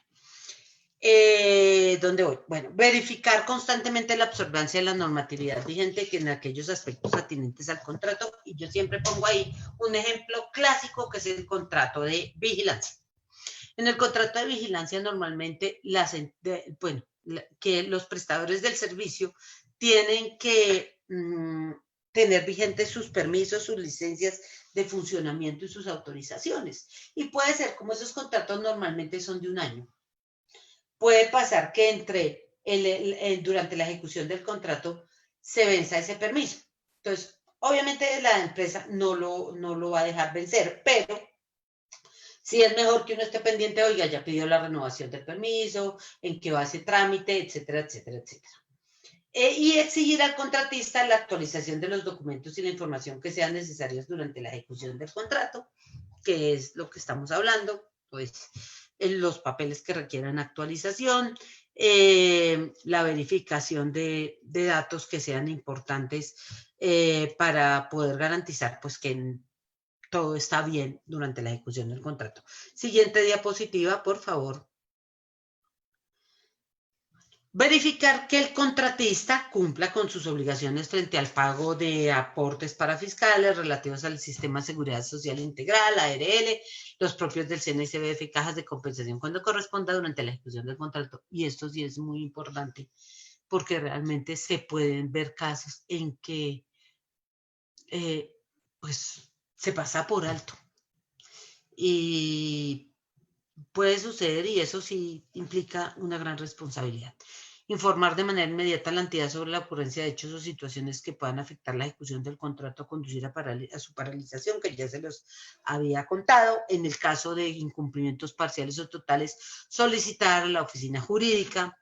¿Dónde voy? Bueno, verificar constantemente la observancia de la normatividad vigente, que en aquellos aspectos atinentes al contrato, y yo siempre pongo ahí un ejemplo clásico, que es el contrato de vigilancia. En el contrato de vigilancia normalmente que los prestadores del servicio tienen que tener vigentes sus permisos, sus licencias de funcionamiento y sus autorizaciones. Y puede ser, como esos contratos normalmente son de 1 año, puede pasar que durante la ejecución del contrato se venza ese permiso. Entonces, obviamente la empresa no lo va a dejar vencer, pero sí es mejor que uno esté pendiente, oiga, ya pidió la renovación del permiso, en qué va ese trámite, etcétera, etcétera, etcétera. Y exigir al contratista la actualización de los documentos y la información que sean necesarias durante la ejecución del contrato, que es lo que estamos hablando, pues en los papeles que requieran actualización, la verificación de datos que sean importantes para poder garantizar pues que todo está bien durante la ejecución del contrato. Siguiente diapositiva, por favor. Verificar que el contratista cumpla con sus obligaciones frente al pago de aportes para fiscales relativos al Sistema de Seguridad Social Integral, ARL, los propios del CNCBF y cajas de compensación cuando corresponda durante la ejecución del contrato. Y esto sí es muy importante, porque realmente se pueden ver casos en que pues se pasa por alto. Y puede suceder, y eso sí implica una gran responsabilidad. Informar de manera inmediata a la entidad sobre la ocurrencia de hechos o situaciones que puedan afectar la ejecución del contrato o conducir a su paralización, que ya se los había contado. En el caso de incumplimientos parciales o totales, solicitar a la oficina jurídica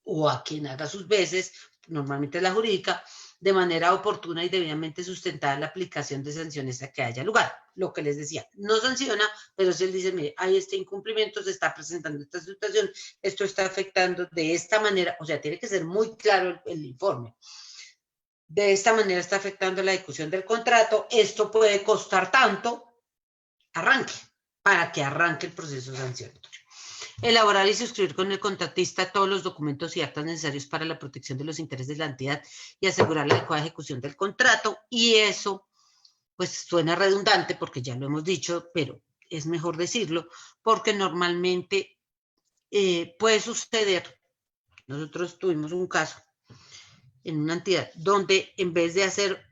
o a quien haga sus veces, normalmente la jurídica, de manera oportuna y debidamente sustentada la aplicación de sanciones a que haya lugar. Lo que les decía, no sanciona, pero si él dice, mire, hay este incumplimiento, se está presentando esta situación, esto está afectando de esta manera, o sea, tiene que ser muy claro el informe. De esta manera está afectando la ejecución del contrato, esto puede costar tanto, arranque, para que arranque el proceso sancionatorio. Elaborar y suscribir con el contratista todos los documentos y actas necesarios para la protección de los intereses de la entidad y asegurar la adecuada ejecución del contrato. Y eso, pues suena redundante porque ya lo hemos dicho, pero es mejor decirlo porque normalmente puede suceder. Nosotros tuvimos un caso en una entidad donde en vez de hacer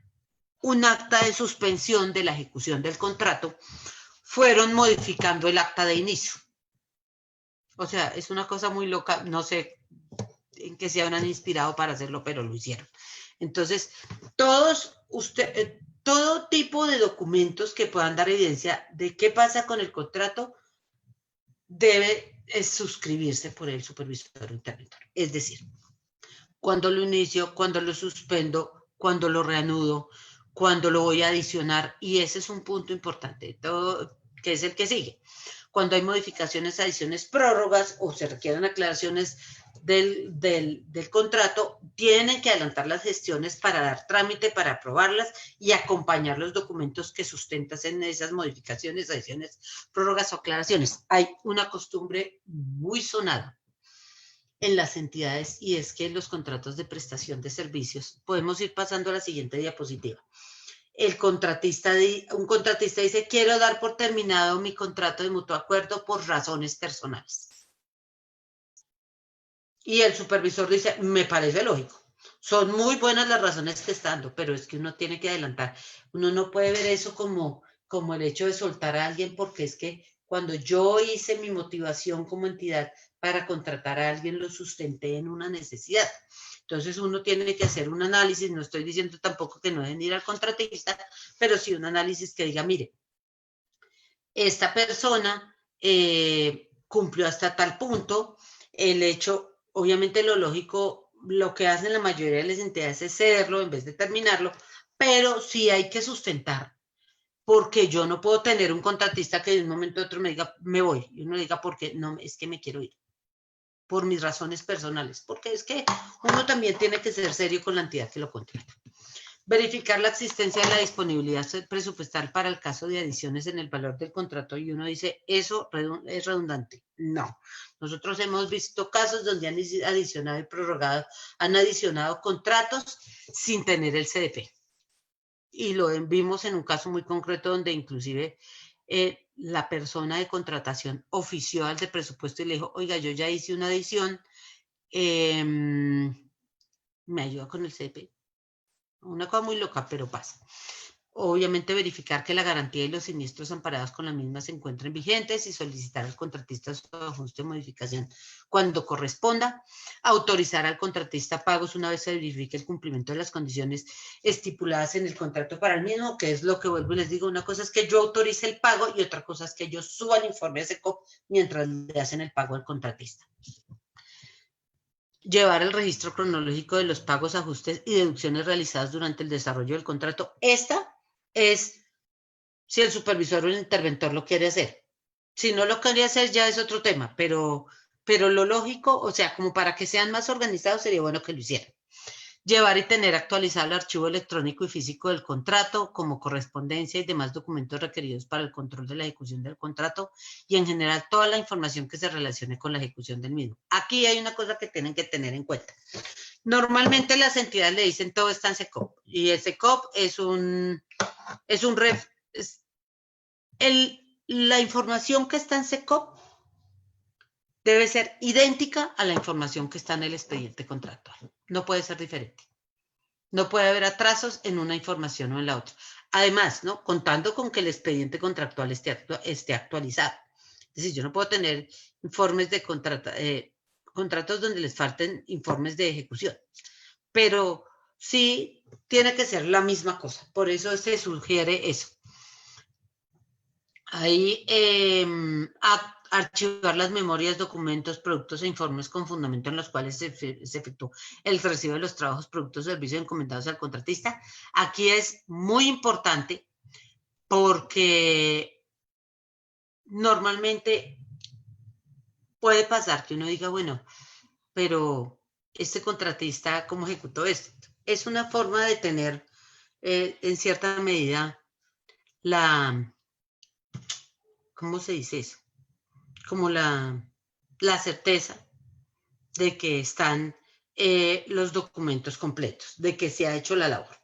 un acta de suspensión de la ejecución del contrato, fueron modificando el acta de inicio. O sea, es una cosa muy loca, no sé en qué se habrán inspirado para hacerlo, pero lo hicieron. Entonces, todo tipo de documentos que puedan dar evidencia de qué pasa con el contrato debe suscribirse por el supervisor o interventor. Es decir, cuando lo inicio, cuando lo suspendo, cuando lo reanudo, cuando lo voy a adicionar, y ese es un punto importante, todo, que es el que sigue. Cuando hay modificaciones, adiciones, prórrogas o se requieren aclaraciones del contrato, tienen que adelantar las gestiones para dar trámite, para aprobarlas y acompañar los documentos que sustentan en esas modificaciones, adiciones, prórrogas o aclaraciones. Hay una costumbre muy sonada en las entidades y es que en los contratos de prestación de servicios, podemos ir pasando a la siguiente diapositiva. Un contratista dice, quiero dar por terminado mi contrato de mutuo acuerdo por razones personales. Y el supervisor dice, me parece lógico. Son muy buenas las razones que está dando, pero es que uno tiene que adelantar. Uno no puede ver eso como el hecho de soltar a alguien, porque es que cuando yo hice mi motivación como entidad para contratar a alguien, lo sustenté en una necesidad. Entonces uno tiene que hacer un análisis, no estoy diciendo tampoco que no deben ir al contratista, pero sí un análisis que diga, mire, esta persona cumplió hasta tal punto, el hecho, obviamente lo lógico, lo que hacen la mayoría de las entidades es cederlo en vez de terminarlo, pero sí hay que sustentar, porque yo no puedo tener un contratista que de un momento a otro me diga, me voy, y uno diga, ¿por qué? No, es que me quiero ir, por mis razones personales, porque es que uno también tiene que ser serio con la entidad que lo contrata. Verificar la existencia de la disponibilidad presupuestal para el caso de adiciones en el valor del contrato y uno dice, ¿eso es redundante? No. Nosotros hemos visto casos donde han adicionado y prorrogado, han adicionado contratos sin tener el CDP. Y lo vimos en un caso muy concreto donde inclusive la persona de contratación ofició al de presupuesto y le dijo, oiga, yo ya hice una adición, ¿me ayuda con el CDP? Una cosa muy loca, pero pasa. Obviamente verificar que la garantía y los siniestros amparados con la misma se encuentren vigentes y solicitar al contratista su ajuste o modificación cuando corresponda. Autorizar al contratista pagos una vez se verifique el cumplimiento de las condiciones estipuladas en el contrato para el mismo, que es lo que vuelvo y les digo. Una cosa es que yo autorice el pago y otra cosa es que yo suba el informe a SECOP mientras le hacen el pago al contratista. Llevar el registro cronológico de los pagos, ajustes y deducciones realizadas durante el desarrollo del contrato. Esta es si el supervisor o el interventor lo quiere hacer. Si no lo quiere hacer ya es otro tema, pero lo lógico, o sea, como para que sean más organizados, sería bueno que lo hicieran. Llevar y tener actualizado el archivo electrónico y físico del contrato, como correspondencia y demás documentos requeridos para el control de la ejecución del contrato y en general toda la información que se relacione con la ejecución del mismo. Aquí hay una cosa que tienen que tener en cuenta. Normalmente las entidades le dicen todo está en SECOP y el SECOP la información que está en SECOP debe ser idéntica a la información que está en el expediente contractual. No puede ser diferente. No puede haber atrasos en una información o en la otra. Además, ¿no? Contando con que el expediente contractual esté actualizado. Es decir, yo no puedo tener informes de contratos donde les falten informes de ejecución. Pero sí tiene que ser la misma cosa. Por eso se sugiere eso. Ahí archivar las memorias, documentos, productos e informes con fundamento en los cuales se efectuó el recibo de los trabajos, productos, servicios encomendados al contratista. Aquí es muy importante porque normalmente puede pasar que uno diga, bueno, pero este contratista, ¿cómo ejecutó esto? Es una forma de tener, en cierta medida, ¿cómo se dice eso? Como la certeza de que están los documentos completos, de que se ha hecho la labor.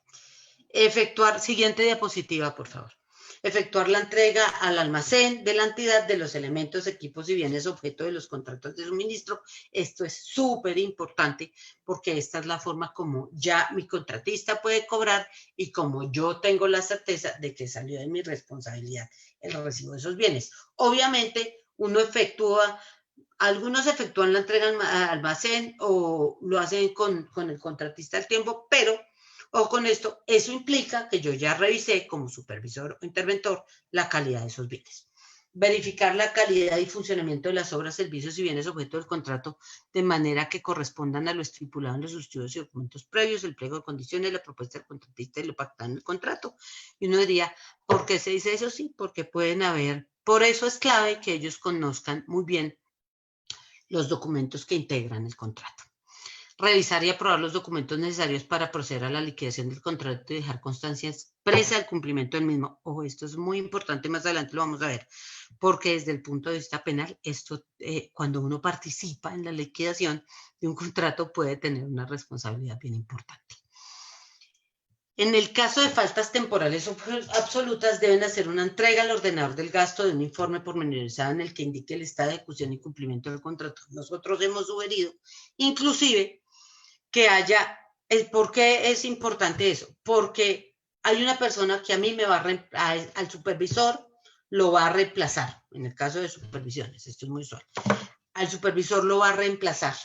Efectuar, siguiente diapositiva, por favor. Efectuar la entrega al almacén de la entidad de los elementos, equipos y bienes objeto de los contratos de suministro. Esto es súper importante porque esta es la forma como ya mi contratista puede cobrar y como yo tengo la certeza de que salió de mi responsabilidad el recibo de esos bienes. Obviamente, algunos efectúan la entrega al almacén o lo hacen con el contratista al tiempo, pero o con esto, eso implica que yo ya revisé como supervisor o interventor la calidad de esos bienes. Verificar la calidad y funcionamiento de las obras, servicios y bienes objeto del contrato de manera que correspondan a lo estipulado en los estudios y documentos previos, el pliego de condiciones, la propuesta del contratista y lo pactado en el contrato. Y uno diría, ¿por qué se dice eso? Sí, porque pueden haber, por eso es clave que ellos conozcan muy bien los documentos que integran el contrato. Revisar y aprobar los documentos necesarios para proceder a la liquidación del contrato y dejar constancia expresa del cumplimiento del mismo. Ojo, esto es muy importante, más adelante lo vamos a ver, porque desde el punto de vista penal, esto, cuando uno participa en la liquidación de un contrato, puede tener una responsabilidad bien importante. En el caso de faltas temporales absolutas, deben hacer una entrega al ordenador del gasto de un informe pormenorizado en el que indique el estado de ejecución y cumplimiento del contrato. Nosotros hemos sugerido, inclusive, que haya, ¿por qué es importante eso? Porque hay una persona que a mí me va al supervisor lo va a reemplazar, en el caso de supervisiones, esto es muy usual, al supervisor lo va a reemplazar,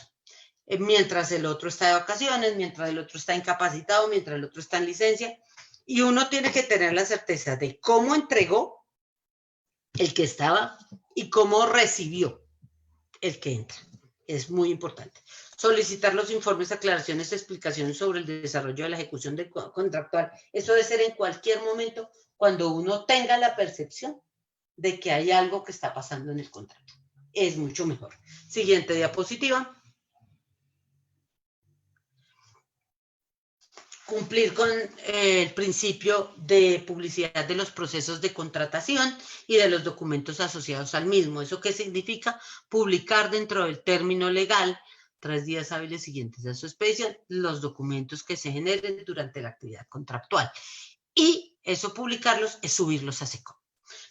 mientras el otro está de vacaciones, mientras el otro está incapacitado, mientras el otro está en licencia, y uno tiene que tener la certeza de cómo entregó el que estaba y cómo recibió el que entra. Es muy importante. Solicitar los informes, aclaraciones, explicaciones sobre el desarrollo de la ejecución del contractual. Eso debe ser en cualquier momento cuando uno tenga la percepción de que hay algo que está pasando en el contrato. Es mucho mejor. Siguiente diapositiva. Cumplir con el principio de publicidad de los procesos de contratación y de los documentos asociados al mismo. ¿Eso qué significa? Publicar dentro del término legal 3 días hábiles siguientes a su expedición los documentos que se generen durante la actividad contractual. Y eso publicarlos es subirlos a SECO.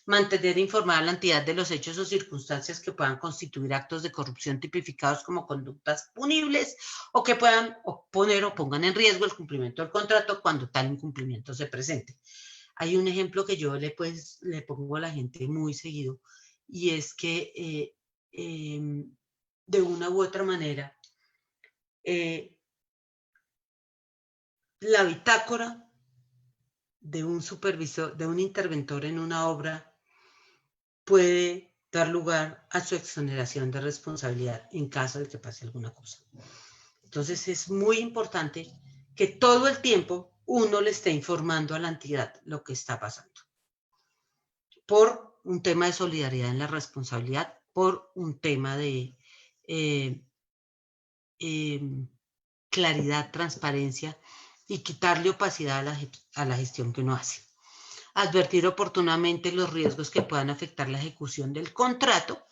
Mantener informada a la entidad de los hechos o circunstancias que puedan constituir actos de corrupción tipificados como conductas punibles o que puedan poner o pongan en riesgo el cumplimiento del contrato cuando tal incumplimiento se presente. Hay un ejemplo que yo le pongo a la gente muy seguido y es que de una u otra manera la bitácora de un supervisor, de un interventor en una obra puede dar lugar a su exoneración de responsabilidad en caso de que pase alguna cosa. Entonces es muy importante que todo el tiempo uno le esté informando a la entidad lo que está pasando. Por un tema de solidaridad en la responsabilidad, por un tema de claridad, transparencia y quitarle opacidad a la gestión que uno hace. Advertir oportunamente los riesgos que puedan afectar la ejecución del contrato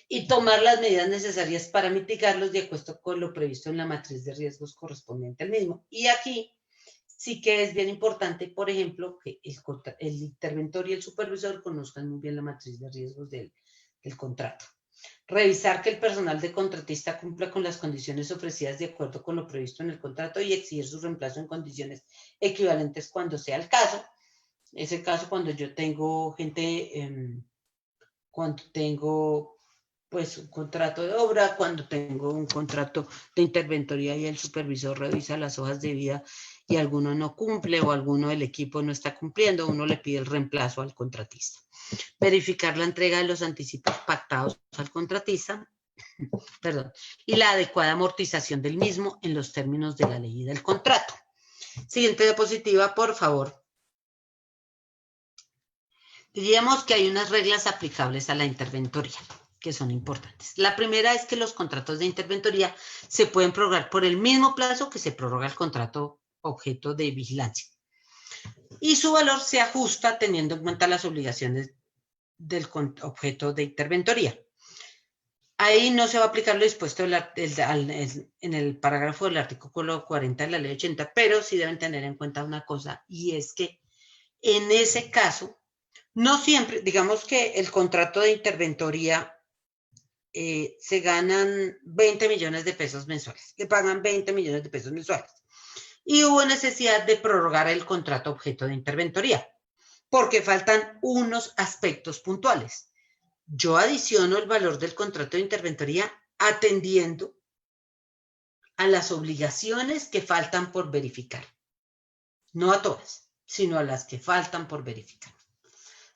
y tomar las medidas necesarias para mitigarlos de acuerdo con lo previsto en la matriz de riesgos correspondiente al mismo. Y aquí sí que es bien importante, por ejemplo, que el interventor y el supervisor conozcan muy bien la matriz de riesgos del contrato. Revisar que el personal de contratista cumpla con las condiciones ofrecidas de acuerdo con lo previsto en el contrato y exigir su reemplazo en condiciones equivalentes cuando sea el caso. Ese caso cuando yo tengo gente, cuando tengo pues un contrato de obra, cuando tengo un contrato de interventoría y el supervisor revisa las hojas de vida y alguno no cumple o alguno del equipo no está cumpliendo, uno le pide el reemplazo al contratista. Verificar la entrega de los anticipos pactados al contratista, perdón, y la adecuada amortización del mismo en los términos de la ley y del contrato. Siguiente diapositiva, por favor. Diríamos que hay unas reglas aplicables a la interventoría que son importantes. La primera es que los contratos de interventoría se pueden prorrogar por el mismo plazo que se prorroga el contrato objeto de vigilancia. Y su valor se ajusta teniendo en cuenta las obligaciones del objeto de interventoría. Ahí no se va a aplicar lo dispuesto en el parágrafo del artículo 40 de la ley 80, pero sí deben tener en cuenta una cosa, y es que en ese caso, no siempre, digamos que el contrato de interventoría se ganan 20 millones de pesos mensuales, le pagan 20 millones de pesos mensuales. Y hubo necesidad de prorrogar el contrato objeto de interventoría, porque faltan unos aspectos puntuales. Yo adiciono el valor del contrato de interventoría atendiendo a las obligaciones que faltan por verificar. No a todas, sino a las que faltan por verificar.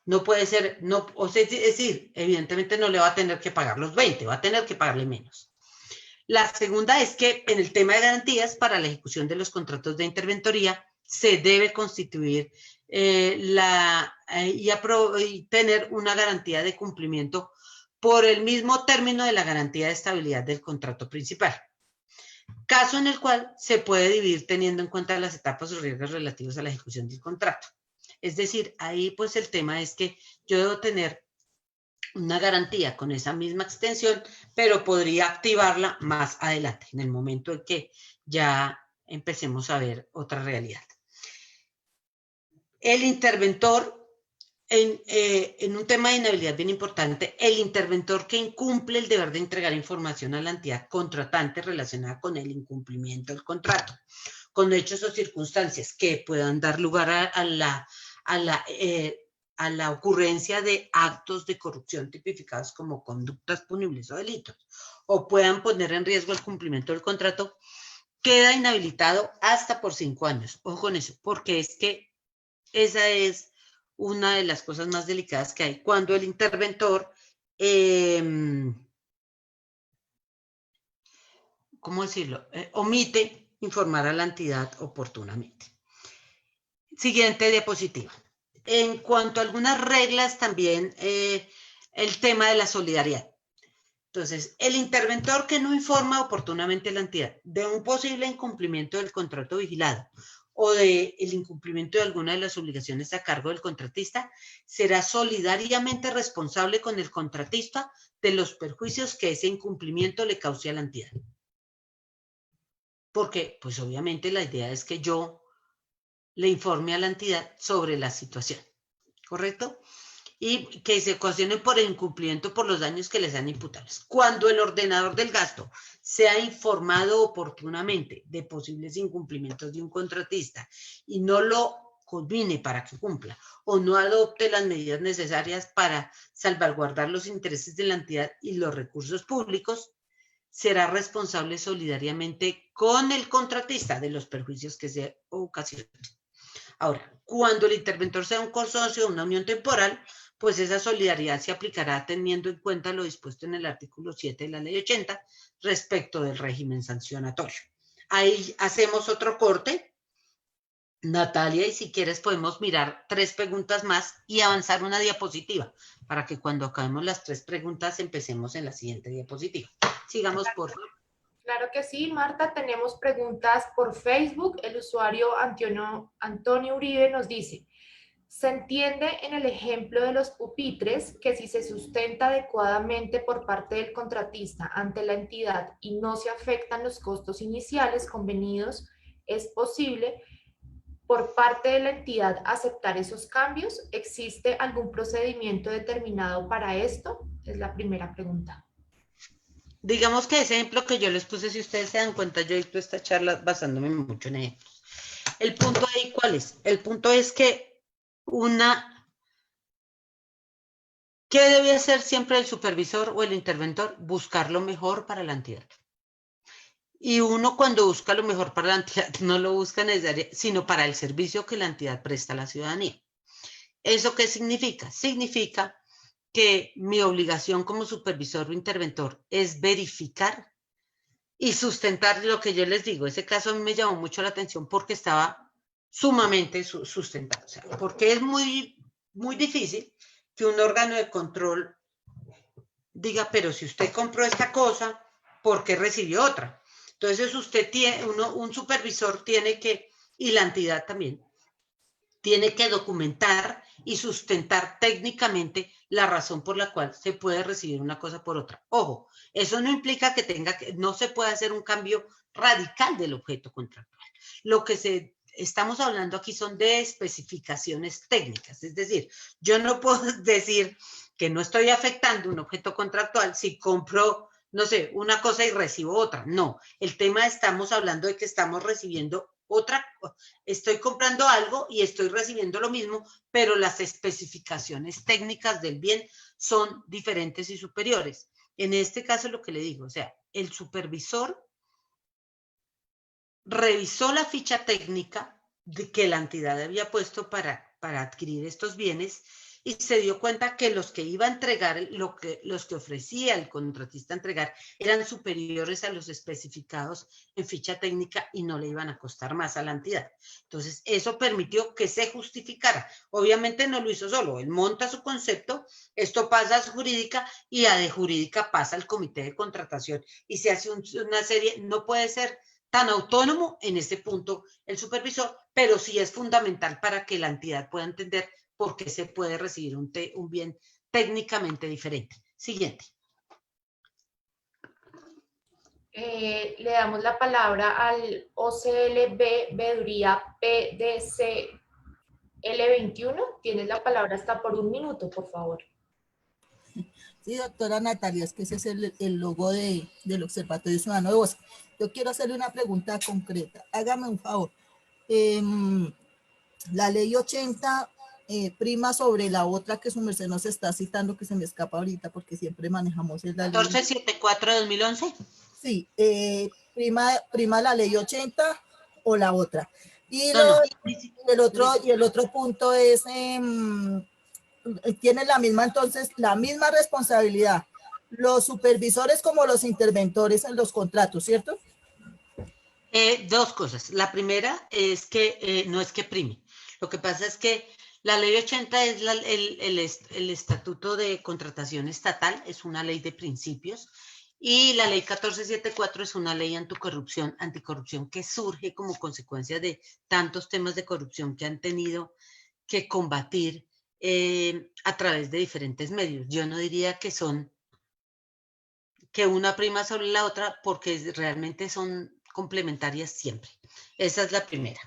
No puede ser, no, o sea, es decir, evidentemente no le va a tener que pagar los 20, va a tener que pagarle menos. La segunda es que en el tema de garantías para la ejecución de los contratos de interventoría se debe constituir y tener una garantía de cumplimiento por el mismo término de la garantía de estabilidad del contrato principal. Caso en el cual se puede dividir teniendo en cuenta las etapas o riesgos relativos a la ejecución del contrato. Es decir, ahí pues el tema es que yo debo tener una garantía con esa misma extensión, pero podría activarla más adelante, en el momento en que ya empecemos a ver otra realidad. El interventor, en un tema de inhabilidad bien importante, el interventor que incumple el deber de entregar información a la entidad contratante relacionada con el incumplimiento del contrato, con hechos o circunstancias que puedan dar lugar a la ocurrencia de actos de corrupción tipificados como conductas punibles o delitos, o puedan poner en riesgo el cumplimiento del contrato, queda inhabilitado hasta por 5 años. Ojo con eso, porque es que esa es una de las cosas más delicadas que hay cuando el interventor, ¿cómo decirlo? Omite informar a la entidad oportunamente. Siguiente diapositiva. En cuanto a algunas reglas también, el tema de la solidaridad. Entonces, el interventor que no informa oportunamente a la entidad de un posible incumplimiento del contrato vigilado o del incumplimiento de alguna de las obligaciones a cargo del contratista, será solidariamente responsable con el contratista de los perjuicios que ese incumplimiento le cause a la entidad. Porque, pues obviamente la idea es que yo le informe a la entidad sobre la situación, ¿correcto? Y que se ocasionen por el incumplimiento por los daños que les sean imputables. Cuando el ordenador del gasto sea informado oportunamente de posibles incumplimientos de un contratista y no lo combine para que cumpla o no adopte las medidas necesarias para salvaguardar los intereses de la entidad y los recursos públicos, será responsable solidariamente con el contratista de los perjuicios que se ocasionen. Ahora, cuando el interventor sea un consorcio o una unión temporal, pues esa solidaridad se aplicará teniendo en cuenta lo dispuesto en el artículo 7 de la ley 80 respecto del régimen sancionatorio. Ahí hacemos otro corte, Natalia, y si quieres podemos mirar 3 preguntas más y avanzar una diapositiva para que cuando acabemos las 3 preguntas empecemos en la siguiente diapositiva. Sigamos, por favor. Claro que sí, Marta, tenemos preguntas por Facebook. El usuario Antonio Uribe nos dice: se entiende en el ejemplo de los pupitres que si se sustenta adecuadamente por parte del contratista ante la entidad y no se afectan los costos iniciales convenidos, es posible por parte de la entidad aceptar esos cambios. ¿Existe algún procedimiento determinado para esto? Es la primera pregunta. Digamos que ese ejemplo que yo les puse, si ustedes se dan cuenta, yo he visto esta charla basándome mucho en ejemplos. El punto ahí, ¿cuál es? El punto es que ¿Qué debe hacer siempre el supervisor o el interventor? Buscar lo mejor para la entidad. Y uno cuando busca lo mejor para la entidad no lo busca necesariamente, sino para el servicio que la entidad presta a la ciudadanía. ¿Eso qué significa? Significa que mi obligación como supervisor o interventor es verificar y sustentar lo que yo les digo. Ese caso a mí me llamó mucho la atención porque estaba sumamente sustentado. O sea, porque es muy difícil que un órgano de control diga, pero si usted compró esta cosa, ¿por qué recibió otra? Entonces usted tiene, un supervisor tiene que, y la entidad también, tiene que documentar y sustentar técnicamente la razón por la cual se puede recibir una cosa por otra. Ojo, eso no implica que no se pueda hacer un cambio radical del objeto contractual. Lo que estamos hablando aquí son de especificaciones técnicas, es decir, yo no puedo decir que no estoy afectando un objeto contractual si compro, no sé, una cosa y recibo otra. No, el tema estamos hablando de que estamos recibiendo estoy comprando algo y estoy recibiendo lo mismo, pero las especificaciones técnicas del bien son diferentes y superiores. En este caso lo que le digo, o sea, el supervisor revisó la ficha técnica que la entidad había puesto para adquirir estos bienes y se dio cuenta que los que iba a entregar, los que ofrecía el contratista a entregar, eran superiores a los especificados en ficha técnica y no le iban a costar más a la entidad. Entonces, eso permitió que se justificara. Obviamente no lo hizo solo, él monta su concepto, esto pasa a su jurídica y a de jurídica pasa al comité de contratación y se hace una serie, no puede ser tan autónomo en ese punto el supervisor, pero sí es fundamental para que la entidad pueda entender por qué se puede recibir un bien técnicamente diferente. Siguiente. Le damos la palabra al OCLB Veeduría PDC L21. Tienes la palabra hasta por 1 minuto, por favor. Sí, doctora Natalia, es que ese es el logo del Observatorio Ciudadano de Bosque. Yo quiero hacerle una pregunta concreta. Hágame un favor. La ley 80 prima sobre la otra que su merced nos está citando, que se me escapa ahorita porque siempre manejamos la ley. 1474 de 2011. Sí, prima la ley 80 o la otra. Y, el otro punto es, tienen la misma, entonces, la misma responsabilidad los supervisores como los interventores en los contratos, ¿cierto? Dos cosas. La primera es que no es que prime. Lo que pasa es que la ley 80 es el estatuto de contratación estatal, es una ley de principios, y la ley 1474 es una ley anticorrupción que surge como consecuencia de tantos temas de corrupción que han tenido que combatir a través de diferentes medios. Yo no diría que una prima sobre la otra porque realmente son complementarias siempre. Esa es la primera.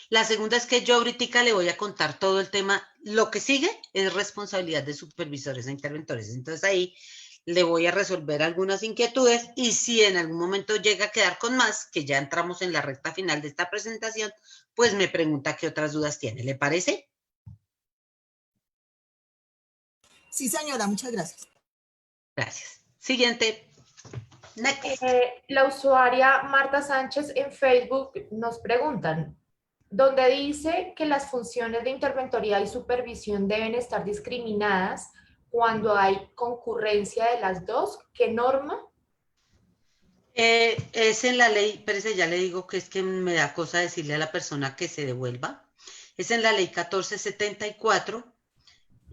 La segunda es que yo ahorita le voy a contar todo el tema. Lo que sigue es responsabilidad de supervisores e interventores. Entonces ahí le voy a resolver algunas inquietudes y si en algún momento llega a quedar con más, que ya entramos en la recta final de esta presentación, pues me pregunta qué otras dudas tiene. ¿Le parece? Sí, señora, muchas gracias. Gracias. Siguiente. Next. La usuaria Marta Sánchez en Facebook nos preguntan, donde dice que las funciones de interventoría y supervisión deben estar discriminadas cuando hay concurrencia de las dos, ¿qué norma? Es en la ley, pero ya le digo que es que me da cosa decirle a la persona que se devuelva. Es en la ley 1474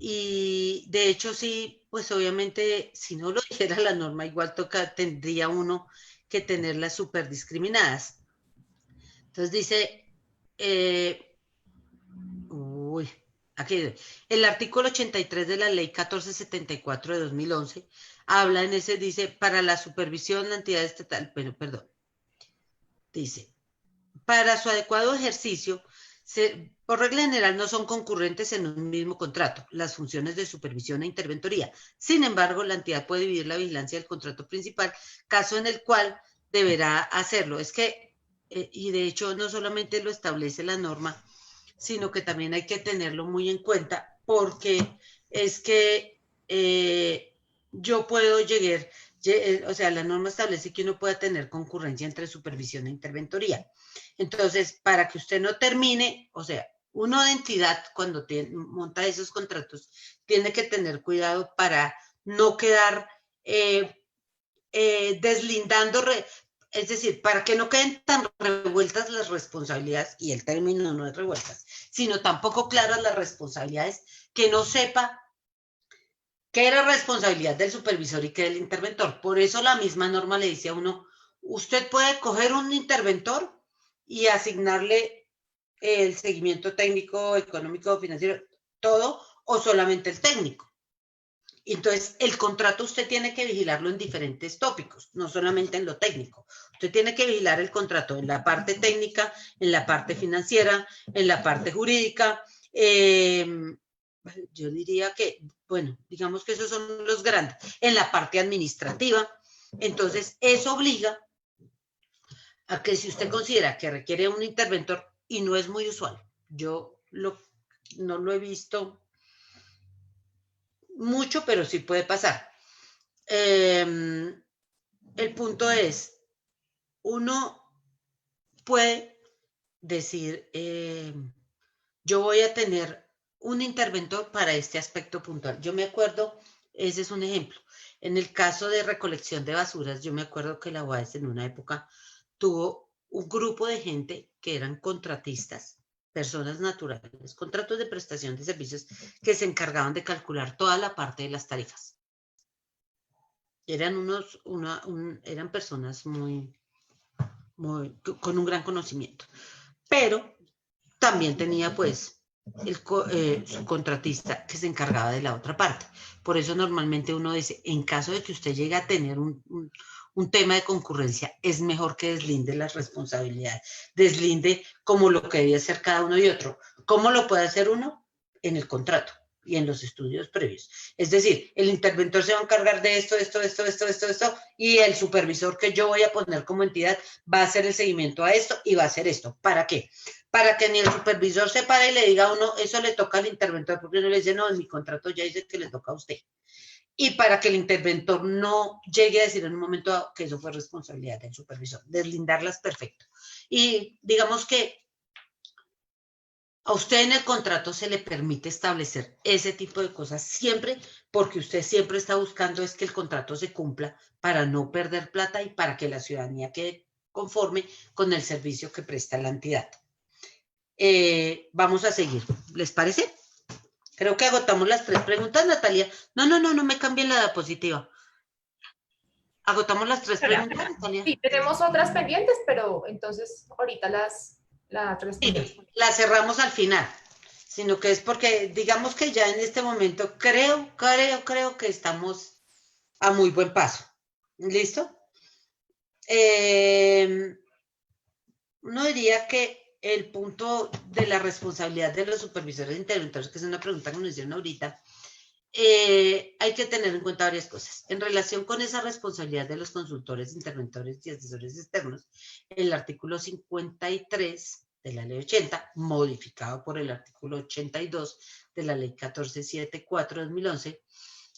y de hecho sí, pues obviamente si no lo dijera la norma, igual tendría uno que tenerlas súper discriminadas. Entonces dice, aquí el artículo 83 de la ley 1474 de 2011 habla en ese, dice, para la supervisión la entidad estatal, pero perdón, dice, para su adecuado ejercicio, por regla general no son concurrentes en un mismo contrato las funciones de supervisión e interventoría. Sin embargo, la entidad puede dividir la vigilancia del contrato principal, caso en el cual deberá hacerlo. Es que, y de hecho no solamente lo establece la norma, sino que también hay que tenerlo muy en cuenta porque es que yo puedo llegar, o sea, la norma establece que uno pueda tener concurrencia entre supervisión e interventoría. Entonces, para que usted no termine, o sea, uno de entidad cuando monta esos contratos tiene que tener cuidado para no quedar deslindando, es decir, para que no queden tan revueltas las responsabilidades, y el término no es revueltas, sino tampoco claras las responsabilidades, que no sepa qué era responsabilidad del supervisor y qué del interventor. Por eso la misma norma le dice a uno, usted puede coger un interventor y asignarle el seguimiento técnico, económico, financiero, todo, o solamente el técnico. Entonces, el contrato usted tiene que vigilarlo en diferentes tópicos, no solamente en lo técnico. Usted tiene que vigilar el contrato en la parte técnica, en la parte financiera, en la parte jurídica. Yo diría que, bueno, digamos que esos son los grandes. En la parte administrativa. Entonces, eso obliga a que si usted considera que requiere un interventor, y no es muy usual, yo no lo he visto mucho, pero sí puede pasar. El punto es, uno puede decir, yo voy a tener un interventor para este aspecto puntual. Yo me acuerdo, ese es un ejemplo. En el caso de recolección de basuras, yo me acuerdo que la UAS en una época tuvo un grupo de gente que eran contratistas, personas naturales, contratos de prestación de servicios que se encargaban de calcular toda la parte de las tarifas. Eran eran personas con un gran conocimiento, pero también tenía pues su contratista que se encargaba de la otra parte. Por eso normalmente uno dice, en caso de que usted llegue a tener un tema de concurrencia, es mejor que deslinde las responsabilidades, deslinde como lo que debe hacer cada uno y otro. ¿Cómo lo puede hacer uno? En el contrato y en los estudios previos. Es decir, el interventor se va a encargar de esto, y el supervisor que yo voy a poner como entidad va a hacer el seguimiento a esto y va a hacer esto. ¿Para qué? Para que ni el supervisor se pare y le diga a uno, eso le toca al interventor, porque uno le dice, no, en mi contrato ya dice que le toca a usted. Y para que el interventor no llegue a decir en un momento dado que eso fue responsabilidad del supervisor, deslindarlas perfecto. Y digamos que a usted en el contrato se le permite establecer ese tipo de cosas siempre, porque usted siempre está buscando es que el contrato se cumpla para no perder plata y para que la ciudadanía quede conforme con el servicio que presta la entidad. Vamos a seguir. ¿Les parece? Creo que agotamos las 3 preguntas, Natalia. No me cambien la diapositiva. Agotamos las 3 preguntas, Natalia. Sí, tenemos otras pendientes, pero entonces ahorita las respondemos. Sí, las cerramos al final, sino que es porque digamos que ya en este momento creo que estamos a muy buen paso. ¿Listo? Uno diría que el punto de la responsabilidad de los supervisores e interventores, que es una pregunta que nos hicieron ahorita, hay que tener en cuenta varias cosas. En relación con esa responsabilidad de los consultores, interventores y asesores externos, el artículo 53 de la ley 80, modificado por el artículo 82 de la ley 1474-2011,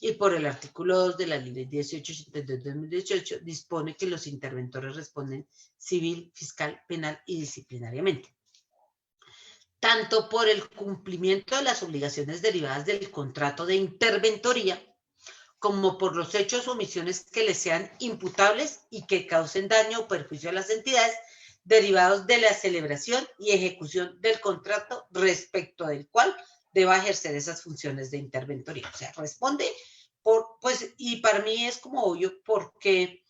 y por el artículo 2 de la ley 1882-2018, dispone que los interventores responden civil, fiscal, penal y disciplinariamente, tanto por el cumplimiento de las obligaciones derivadas del contrato de interventoría, como por los hechos o omisiones que les sean imputables y que causen daño o perjuicio a las entidades derivados de la celebración y ejecución del contrato respecto del cual deba ejercer esas funciones de interventoría. O sea, responde pues, y para mí es como obvio porque,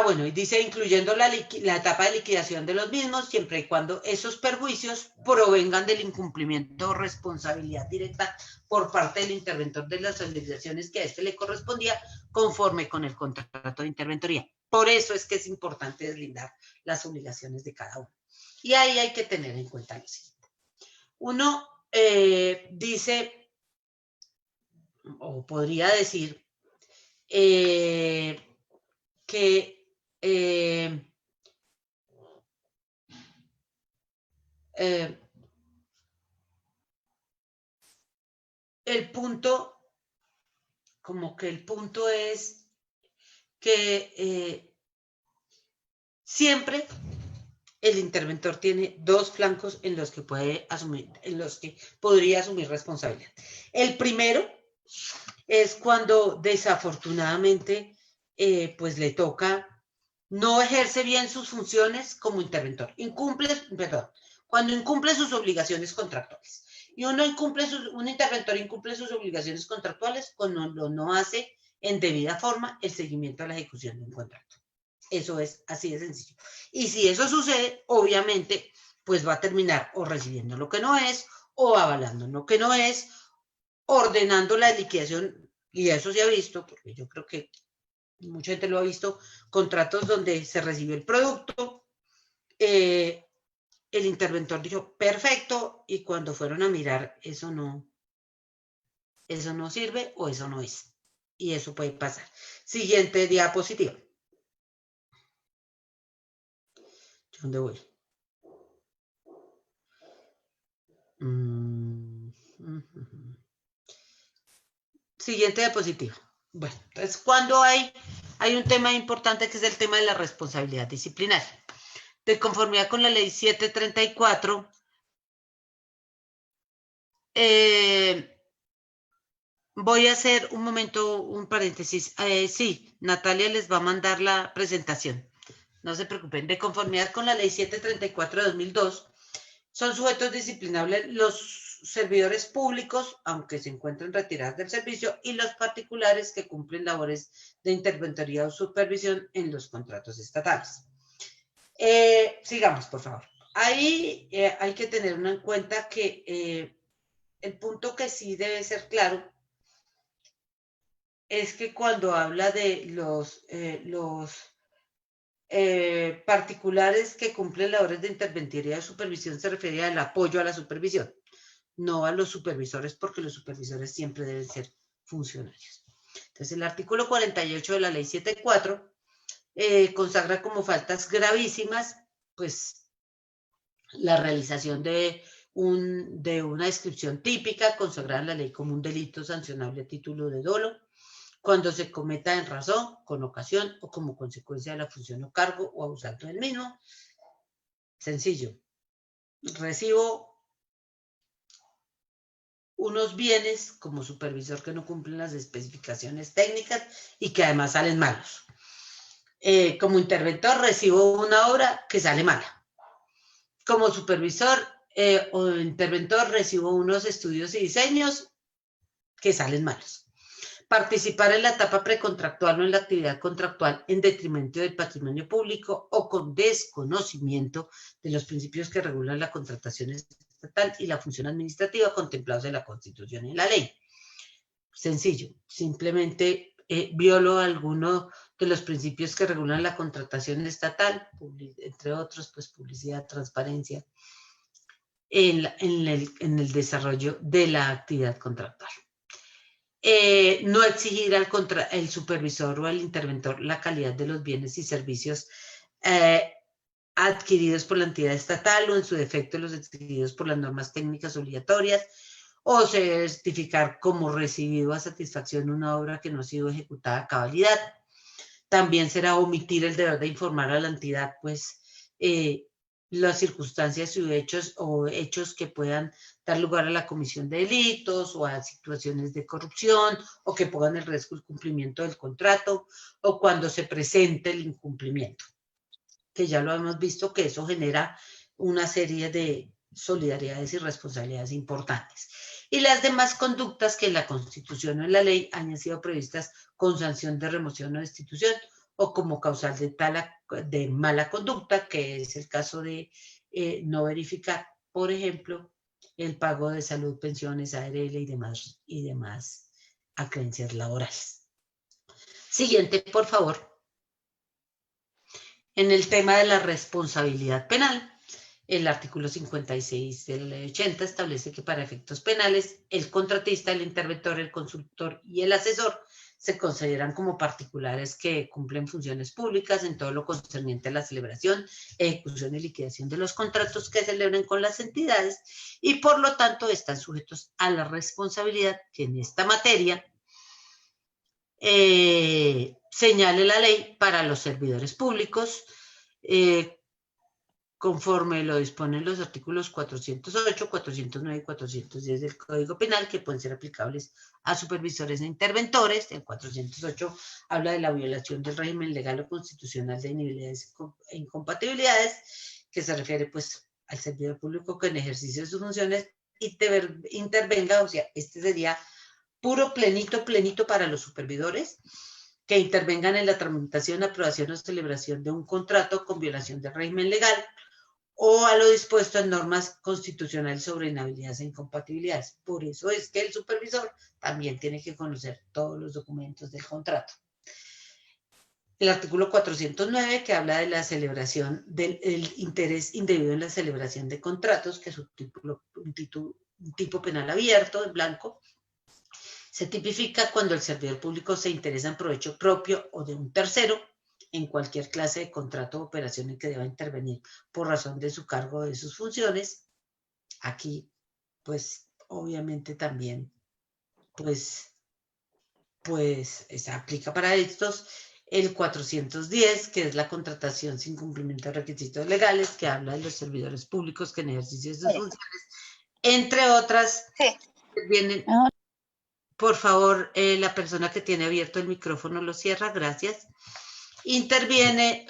bueno, y dice incluyendo la etapa de liquidación de los mismos, siempre y cuando esos perjuicios provengan del incumplimiento o responsabilidad directa por parte del interventor de las obligaciones que a este le correspondía conforme con el contrato de interventoría. Por eso es que es importante deslindar las obligaciones de cada uno. Y ahí hay que tener en cuenta lo siguiente. Uno dice, o podría decir, que el punto como que el punto es que siempre el interventor tiene dos flancos en los que puede asumir, en los que podría asumir responsabilidad. El primero es cuando desafortunadamente pues le toca, no ejerce bien sus funciones como interventor, cuando incumple sus obligaciones contractuales. Y un interventor incumple sus obligaciones contractuales cuando no hace en debida forma el seguimiento a la ejecución de un contrato. Eso es así de sencillo. Y si eso sucede, obviamente, pues va a terminar o recibiendo lo que no es, o avalando lo que no es, ordenando la liquidación, y eso se ha visto, porque yo creo que mucha gente lo ha visto, contratos donde se recibió el producto, el interventor dijo, perfecto, y cuando fueron a mirar, eso no sirve o eso no es. Y eso puede pasar. Siguiente diapositiva. ¿Dónde voy? Siguiente diapositiva. Bueno, entonces cuando hay un tema importante que es el tema de la responsabilidad disciplinaria. De conformidad con la ley 734, voy a hacer un momento, un paréntesis. Sí, Natalia les va a mandar la presentación. No se preocupen. De conformidad con la ley 734 de 2002, son sujetos disciplinables los servidores públicos, aunque se encuentren retirados del servicio, y los particulares que cumplen labores de interventoría o supervisión en los contratos estatales. Sigamos, por favor. Ahí hay que tener en cuenta que el punto que sí debe ser claro es que cuando habla de los particulares que cumplen labores de interventoría o supervisión, se refiere al apoyo a la supervisión, no a los supervisores, porque los supervisores siempre deben ser funcionarios. Entonces, el artículo 48 de la ley 74 consagra como faltas gravísimas, pues, la realización de una descripción típica consagrada en la ley como un delito sancionable a título de dolo, cuando se cometa en razón, con ocasión o como consecuencia de la función o cargo o abusando del mismo. Sencillo. Recibo unos bienes como supervisor que no cumplen las especificaciones técnicas y que además salen malos. Como interventor recibo una obra que sale mala. Como supervisor o interventor recibo unos estudios y diseños que salen malos. Participar en la etapa precontractual o en la actividad contractual en detrimento del patrimonio público o con desconocimiento de los principios que regulan la contratación estatal y la función administrativa contemplados en la Constitución y en la ley. Sencillo, simplemente violo alguno de los principios que regulan la contratación estatal, entre otros, pues publicidad, transparencia, en el desarrollo de la actividad contractual. No exigir al supervisor o al interventor la calidad de los bienes y servicios adquiridos por la entidad estatal o en su defecto los exigidos por las normas técnicas obligatorias, o certificar como recibido a satisfacción una obra que no ha sido ejecutada a cabalidad. También será omitir el deber de informar a la entidad, pues, las circunstancias y hechos que puedan dar lugar a la comisión de delitos o a situaciones de corrupción o que pongan en riesgo el cumplimiento del contrato o cuando se presente el incumplimiento, que ya lo hemos visto que eso genera una serie de solidaridades y responsabilidades importantes. Y las demás conductas que en la Constitución o en la ley hayan sido previstas con sanción de remoción o destitución o como causal de mala conducta, que es el caso de no verificar, por ejemplo, el pago de salud, pensiones, ARL y demás acreencias laborales. Siguiente, por favor. En el tema de la responsabilidad penal, el artículo 56 de la ley 80 establece que para efectos penales, el contratista, el interventor, el consultor y el asesor se consideran como particulares que cumplen funciones públicas en todo lo concerniente a la celebración, ejecución y liquidación de los contratos que celebren con las entidades y por lo tanto están sujetos a la responsabilidad que en esta materia señale la ley para los servidores públicos, conforme lo disponen los artículos 408, 409 y 410 del Código Penal, que pueden ser aplicables a supervisores e interventores. El 408 habla de la violación del régimen legal o constitucional de inhabilidades e incompatibilidades, que se refiere pues al servidor público que en ejercicio de sus funciones intervenga, o sea, este sería puro plenito para los supervisores que intervengan en la tramitación, aprobación o celebración de un contrato con violación del régimen legal o a lo dispuesto en normas constitucionales sobre inhabilidades e incompatibilidades. Por eso es que el supervisor también tiene que conocer todos los documentos del contrato. El artículo 409, que habla de la celebración del interés indebido en la celebración de contratos, que es un tipo penal abierto, en blanco, se tipifica cuando el servidor público se interesa en provecho propio o de un tercero en cualquier clase de contrato o operación en que deba intervenir por razón de su cargo o de sus funciones. Aquí, pues, obviamente también, pues se aplica para estos el 410, que es la contratación sin cumplimiento de requisitos legales, que habla de los servidores públicos que en ejercicio de sus funciones, entre otras, vienen... Por favor, la persona que tiene abierto el micrófono lo cierra, gracias. Interviene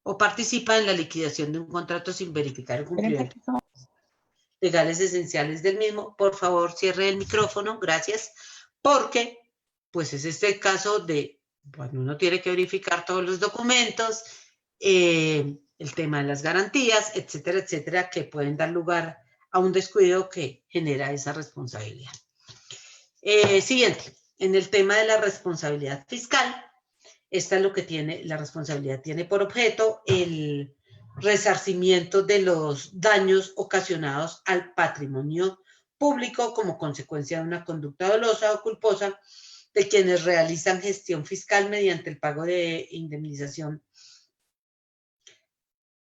o participa en la liquidación de un contrato sin verificar el cumplimiento legales esenciales del mismo. Por favor, cierre el micrófono, gracias. Porque, pues es este caso de, bueno, uno tiene que verificar todos los documentos, el tema de las garantías, etcétera, etcétera, que pueden dar lugar a un descuido que genera esa responsabilidad. Siguiente, en el tema de la responsabilidad fiscal, esta es lo que tiene, la responsabilidad tiene por objeto el resarcimiento de los daños ocasionados al patrimonio público como consecuencia de una conducta dolosa o culposa de quienes realizan gestión fiscal mediante el pago de indemnización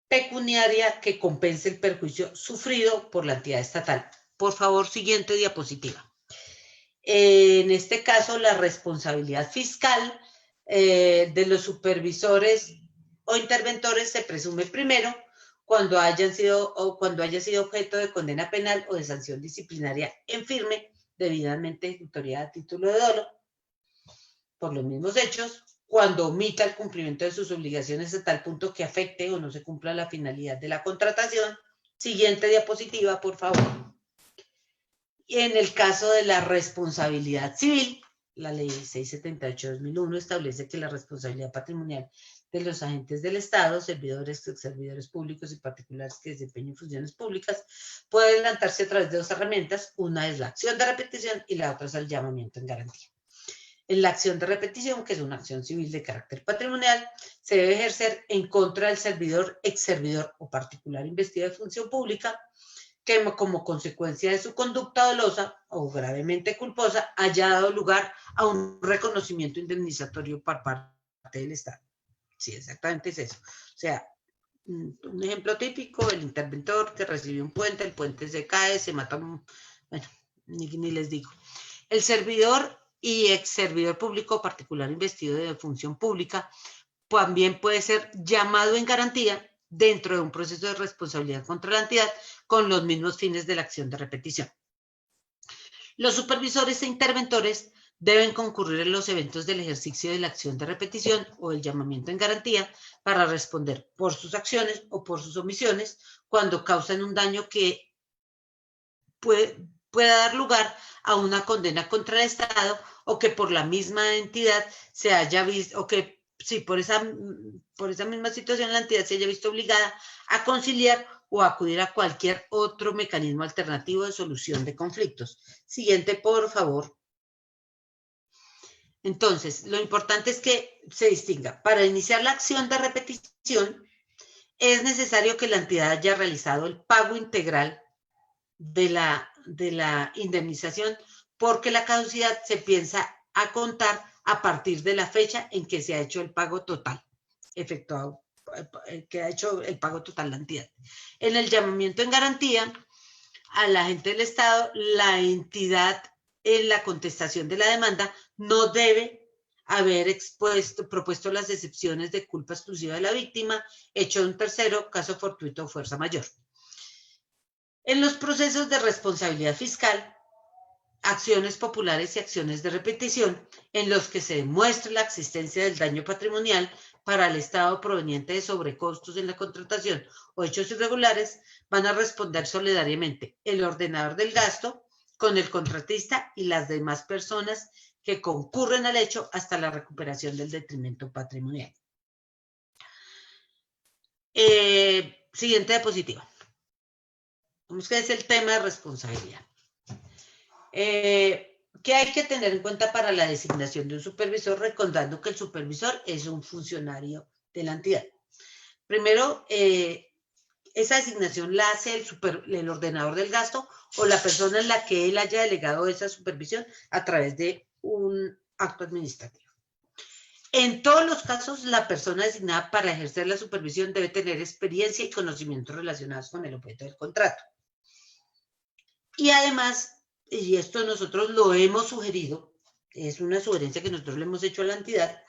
pecuniaria que compense el perjuicio sufrido por la entidad estatal. Por favor, siguiente diapositiva. En este caso, la responsabilidad fiscal de los supervisores o interventores se presume primero cuando haya sido objeto de condena penal o de sanción disciplinaria en firme, debidamente ejecutoria a título de dolo, por los mismos hechos, cuando omita el cumplimiento de sus obligaciones a tal punto que afecte o no se cumpla la finalidad de la contratación. Siguiente diapositiva, por favor. Y en el caso de la responsabilidad civil, la ley 678/2001 establece que la responsabilidad patrimonial de los agentes del Estado, servidores, exservidores públicos y particulares que desempeñen funciones públicas, puede adelantarse a través de dos herramientas. Una es la acción de repetición y la otra es el llamamiento en garantía. En la acción de repetición, que es una acción civil de carácter patrimonial, se debe ejercer en contra del servidor, exservidor o particular investido de función pública que como consecuencia de su conducta dolosa o gravemente culposa haya dado lugar a un reconocimiento indemnizatorio por parte del Estado. Sí, exactamente es eso. O sea, un ejemplo típico, el interventor que recibió un puente, el puente se cae, se mata, bueno, ni les digo. El servidor y ex servidor público particular investido de función pública también puede ser llamado en garantía dentro de un proceso de responsabilidad contra la entidad con los mismos fines de la acción de repetición. Los supervisores e interventores deben concurrir en los eventos del ejercicio de la acción de repetición o el llamamiento en garantía para responder por sus acciones o por sus omisiones cuando causan un daño que pueda dar lugar a una condena contra el Estado o que por la misma entidad se haya visto, o que sí, por esa misma situación la entidad se haya visto obligada a conciliar o acudir a cualquier otro mecanismo alternativo de solución de conflictos. Siguiente, por favor. Entonces, lo importante es que se distinga. Para iniciar la acción de repetición, es necesario que la entidad haya realizado el pago integral de la indemnización, porque la caducidad se piensa a contar a partir de la fecha en que se ha hecho el pago total, efectuado, que ha hecho el pago total la entidad. En el llamamiento en garantía al agente del Estado, la entidad en la contestación de la demanda no debe haber propuesto las excepciones de culpa exclusiva de la víctima, hecho de un tercero, caso fortuito o fuerza mayor. En los procesos de responsabilidad fiscal, acciones populares y acciones de repetición en los que se demuestre la existencia del daño patrimonial para el Estado proveniente de sobrecostos en la contratación o hechos irregulares, van a responder solidariamente el ordenador del gasto con el contratista y las demás personas que concurren al hecho hasta la recuperación del detrimento patrimonial. Siguiente diapositiva. Vamos que es el tema de responsabilidad. ¿Qué hay que tener en cuenta para la designación de un supervisor? Recordando que el supervisor es un funcionario de la entidad. Primero, esa designación la hace el ordenador del gasto o la persona en la que él haya delegado esa supervisión a través de un acto administrativo. En todos los casos, la persona designada para ejercer la supervisión debe tener experiencia y conocimientos relacionados con el objeto del contrato. Y además, y esto nosotros lo hemos sugerido, es una sugerencia que nosotros le hemos hecho a la entidad,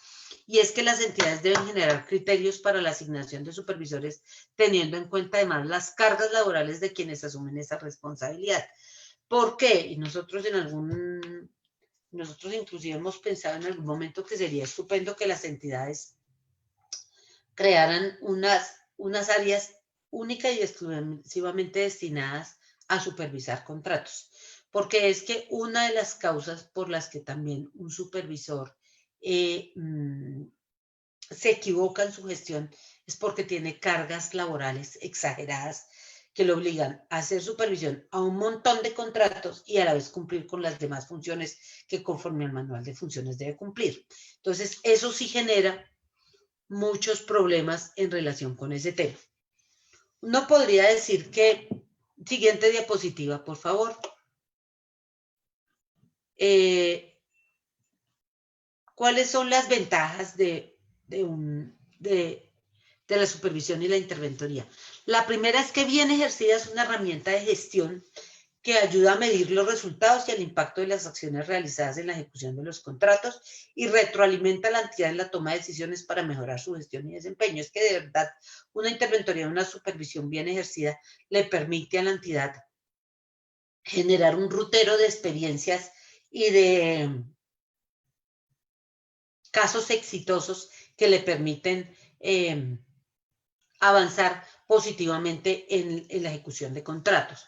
y es que las entidades deben generar criterios para la asignación de supervisores, teniendo en cuenta además las cargas laborales de quienes asumen esa responsabilidad. ¿Por qué? Y nosotros inclusive hemos pensado en algún momento que sería estupendo que las entidades crearan unas áreas únicas y exclusivamente destinadas a supervisar contratos. Porque es que una de las causas por las que también un supervisor se equivoca en su gestión es porque tiene cargas laborales exageradas que le obligan a hacer supervisión a un montón de contratos y a la vez cumplir con las demás funciones que conforme al manual de funciones debe cumplir. Entonces, eso sí genera muchos problemas en relación con ese tema. Uno podría decir que, siguiente diapositiva, por favor. ¿Cuáles son las ventajas de la supervisión y la interventoría? La primera es que bien ejercida es una herramienta de gestión que ayuda a medir los resultados y el impacto de las acciones realizadas en la ejecución de los contratos y retroalimenta a la entidad en la toma de decisiones para mejorar su gestión y desempeño. Es que de verdad una interventoría, una supervisión bien ejercida le permite a la entidad generar un rutero de experiencias y de casos exitosos que le permiten avanzar positivamente en la ejecución de contratos.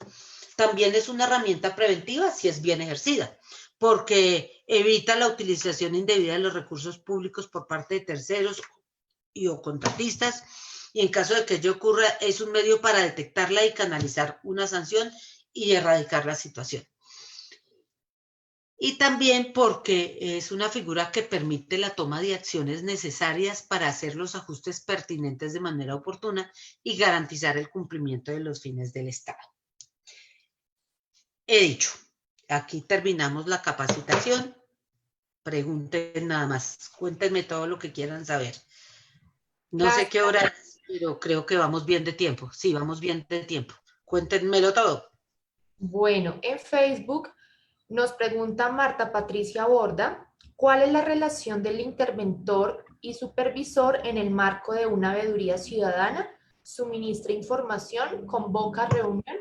También es una herramienta preventiva si es bien ejercida, porque evita la utilización indebida de los recursos públicos por parte de terceros o contratistas, y en caso de que ello ocurra, es un medio para detectarla y canalizar una sanción y erradicar la situación. Y también porque es una figura que permite la toma de acciones necesarias para hacer los ajustes pertinentes de manera oportuna y garantizar el cumplimiento de los fines del Estado. He dicho, aquí terminamos la capacitación. Pregunten nada más, cuéntenme todo lo que quieran saber. No sé qué hora es, pero creo que vamos bien de tiempo. Sí, vamos bien de tiempo. Cuéntenmelo todo. Bueno, en Facebook nos pregunta Marta Patricia Borda, ¿cuál es la relación del interventor y supervisor en el marco de una veeduría ciudadana? ¿Suministra información? ¿Convoca reunión?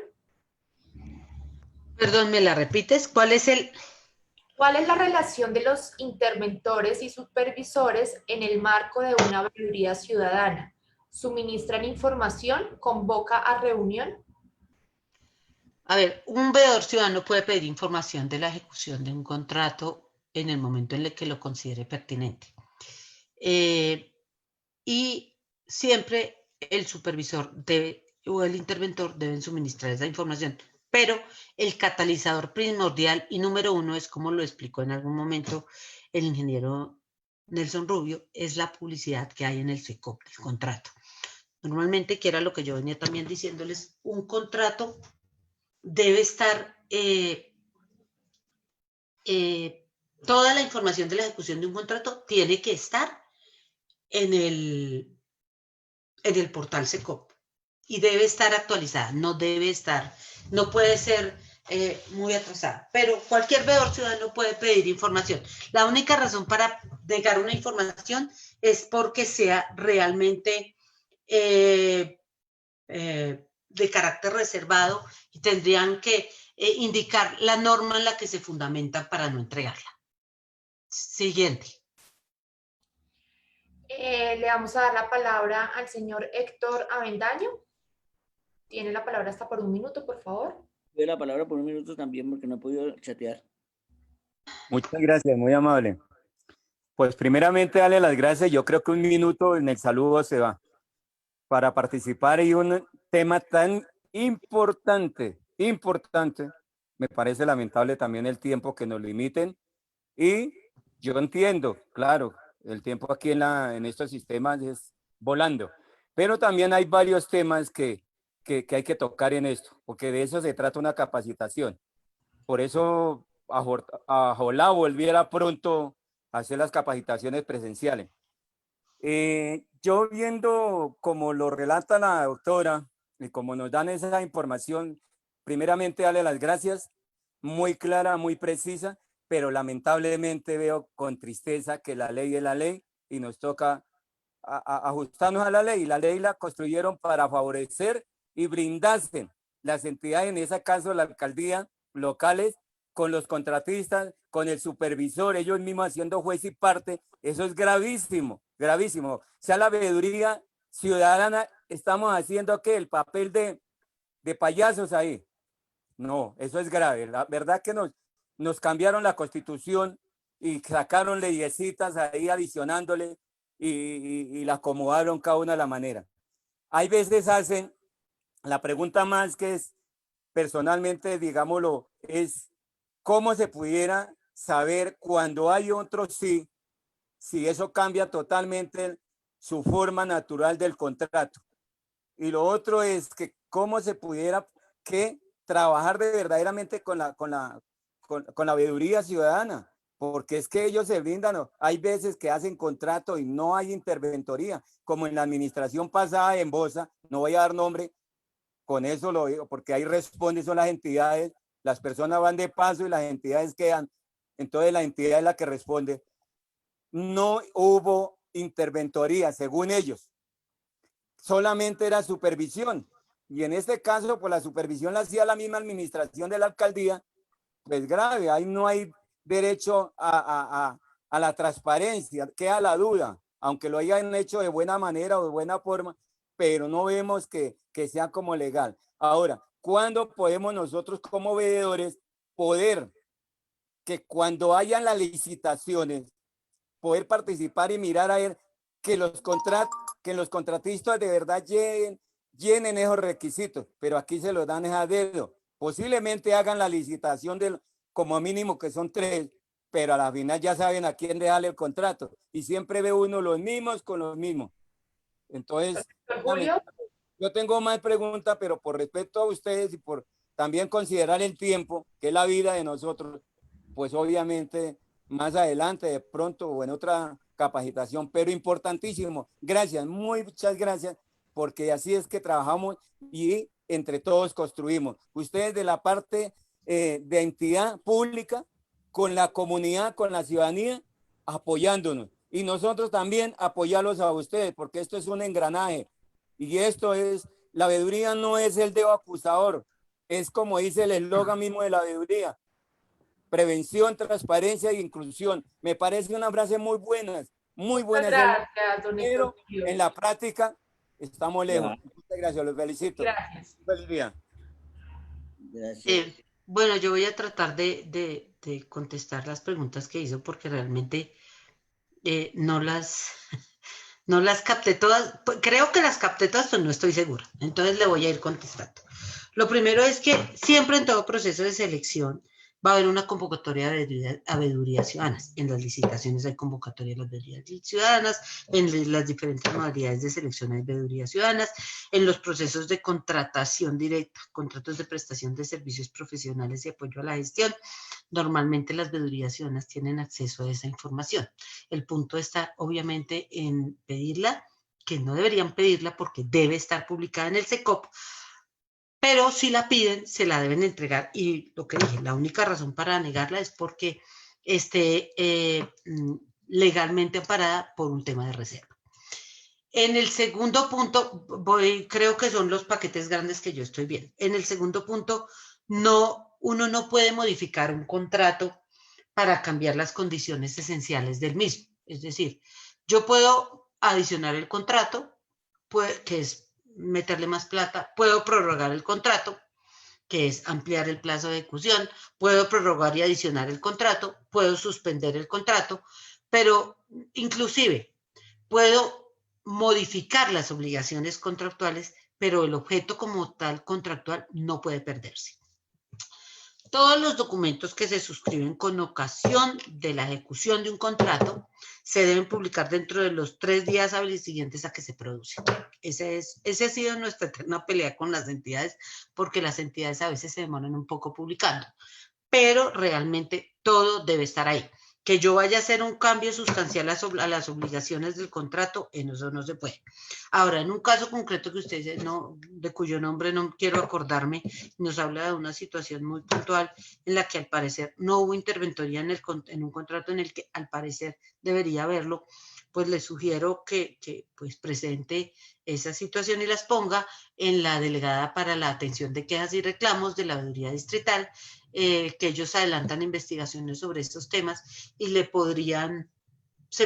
Perdón, ¿me la repites? ¿Cuál es la relación de los interventores y supervisores en el marco de una veeduría ciudadana? ¿Suministran información? ¿Convoca a reunión? A ver, un veedor ciudadano puede pedir información de la ejecución de un contrato en el momento en el que lo considere pertinente. Y siempre el supervisor o el interventor deben suministrar esa información. Pero el catalizador primordial y número uno es, como lo explicó en algún momento el ingeniero Nelson Rubio, es la publicidad que hay en el SECOP del contrato. Normalmente, que era lo que yo venía también diciéndoles, un contrato debe estar, toda la información de la ejecución de un contrato tiene que estar en el portal SECOP y debe estar actualizada, no puede ser muy atrasada, pero cualquier veedor ciudadano puede pedir información. La única razón para negar una información es porque sea realmente de carácter reservado y tendrían que indicar la norma en la que se fundamenta para no entregarla. Siguiente. Le vamos a dar la palabra al señor Héctor Avendaño. Tiene la palabra hasta por 1 minuto, por favor. Doy la palabra por 1 minuto también porque no he podido chatear. Muchas gracias, muy amable. Pues primeramente darle las gracias. Yo creo que 1 minuto en el saludo se va para participar en un tema tan importante. Me parece lamentable también el tiempo que nos limiten y yo entiendo, claro, el tiempo aquí en estos sistemas es volando, pero también hay varios temas que hay que tocar en esto, porque de eso se trata una capacitación. Por eso ojalá volviera pronto a hacer las capacitaciones presenciales. Yo viendo como lo relata la doctora y como nos dan esa información, primeramente darle las gracias, muy clara, muy precisa, pero lamentablemente veo con tristeza que la ley es la ley y nos toca ajustarnos a la ley. La ley la construyeron para favorecer y brindarse las entidades, en ese caso la alcaldía, locales, con los contratistas, con el supervisor, ellos mismos haciendo juez y parte. Eso es gravísimo, gravísimo. O sea, la veeduría ciudadana, estamos haciendo ¿qué? El papel de payasos ahí. No, eso es grave. La verdad que nos cambiaron la constitución y sacaron leyesitas ahí adicionándole y la acomodaron cada una a la manera. Hay veces hacen, la pregunta más que es, personalmente, digámoslo, es cómo se pudiera saber cuando hay otro sí, si eso cambia totalmente su forma natural del contrato. Y lo otro es que cómo se pudiera que trabajar verdaderamente con la veeduría ciudadana, porque es que ellos se brindan, hay veces que hacen contrato y no hay interventoría, como en la administración pasada en Bosa, no voy a dar nombre, con eso lo digo, porque ahí responden son las entidades, las personas van de paso y las entidades quedan, entonces la entidad es la que responde. No hubo interventoría, según ellos, solamente era supervisión, y en este caso, pues la supervisión la hacía la misma administración de la alcaldía, pues grave, ahí no hay derecho a la transparencia, queda la duda, aunque lo hayan hecho de buena manera o de buena forma, pero no vemos que sea como legal. Ahora, ¿cuándo podemos nosotros como veedores poder que cuando hayan las licitaciones, poder participar y mirar a ver que los contratistas de verdad llenen esos requisitos, pero aquí se los dan a dedo. Posiblemente hagan la licitación como mínimo que son 3, pero a la final ya saben a quién dejarle el contrato y siempre ve uno los mismos con los mismos. Entonces, Julio. yo tengo más preguntas, pero por respeto a ustedes y por también considerar el tiempo, que es la vida de nosotros, pues obviamente más adelante, de pronto o en otra capacitación, pero importantísimo. Gracias, muchas gracias, porque así es que trabajamos y entre todos construimos. Ustedes de la parte de entidad pública, con la comunidad, con la ciudadanía, apoyándonos. Y nosotros también apoyarlos a ustedes, porque esto es un engranaje. Y esto es, la veeduría no es el dedo acusador, es como dice el eslogan mismo de la veeduría: prevención, transparencia e inclusión. Me parece una frase muy buena, Gracias, don pero Julio. en la práctica estamos lejos. Ya. Muchas gracias, los felicito. Gracias. Feliz día. Gracias. Bueno, yo voy a tratar de contestar las preguntas que hizo porque realmente no las capté todas. Creo que las capté todas, pero no estoy segura. Entonces le voy a ir contestando. Lo primero es que siempre en todo proceso de selección va a haber una convocatoria de veedurías ciudadanas. En las licitaciones hay convocatoria de las veedurías ciudadanas, en las diferentes modalidades de selección hay veedurías ciudadanas, en los procesos de contratación directa, contratos de prestación de servicios profesionales y apoyo a la gestión, normalmente las veedurías ciudadanas tienen acceso a esa información. El punto está obviamente en pedirla, que no deberían pedirla porque debe estar publicada en el SECOP, pero si la piden, se la deben entregar. Y lo que dije, la única razón para negarla es porque esté legalmente amparada por un tema de reserva. En el segundo punto, creo que son los paquetes grandes que yo estoy viendo. En el segundo punto, uno no puede modificar un contrato para cambiar las condiciones esenciales del mismo. Es decir, yo puedo adicionar el contrato, que es meterle más plata, puedo prorrogar el contrato, que es ampliar el plazo de ejecución, puedo prorrogar y adicionar el contrato, puedo suspender el contrato, pero inclusive puedo modificar las obligaciones contractuales, pero el objeto como tal contractual no puede perderse. Todos los documentos que se suscriben con ocasión de la ejecución de un contrato se deben publicar dentro de los 3 días hábiles siguientes a que se produce. Ese ha sido nuestra eterna pelea con las entidades, porque las entidades a veces se demoran un poco publicando, pero realmente todo debe estar ahí. Que yo vaya a hacer un cambio sustancial a las obligaciones del contrato, en eso no se puede. Ahora, en un caso concreto que usted dice, de cuyo nombre no quiero acordarme, nos habla de una situación muy puntual en la que al parecer no hubo interventoría en un contrato en el que al parecer debería haberlo, pues le sugiero que pues presente esa situación y las ponga en la delegada para la atención de quejas y reclamos de la Veeduría Distrital, que ellos adelantan investigaciones sobre estos temas y se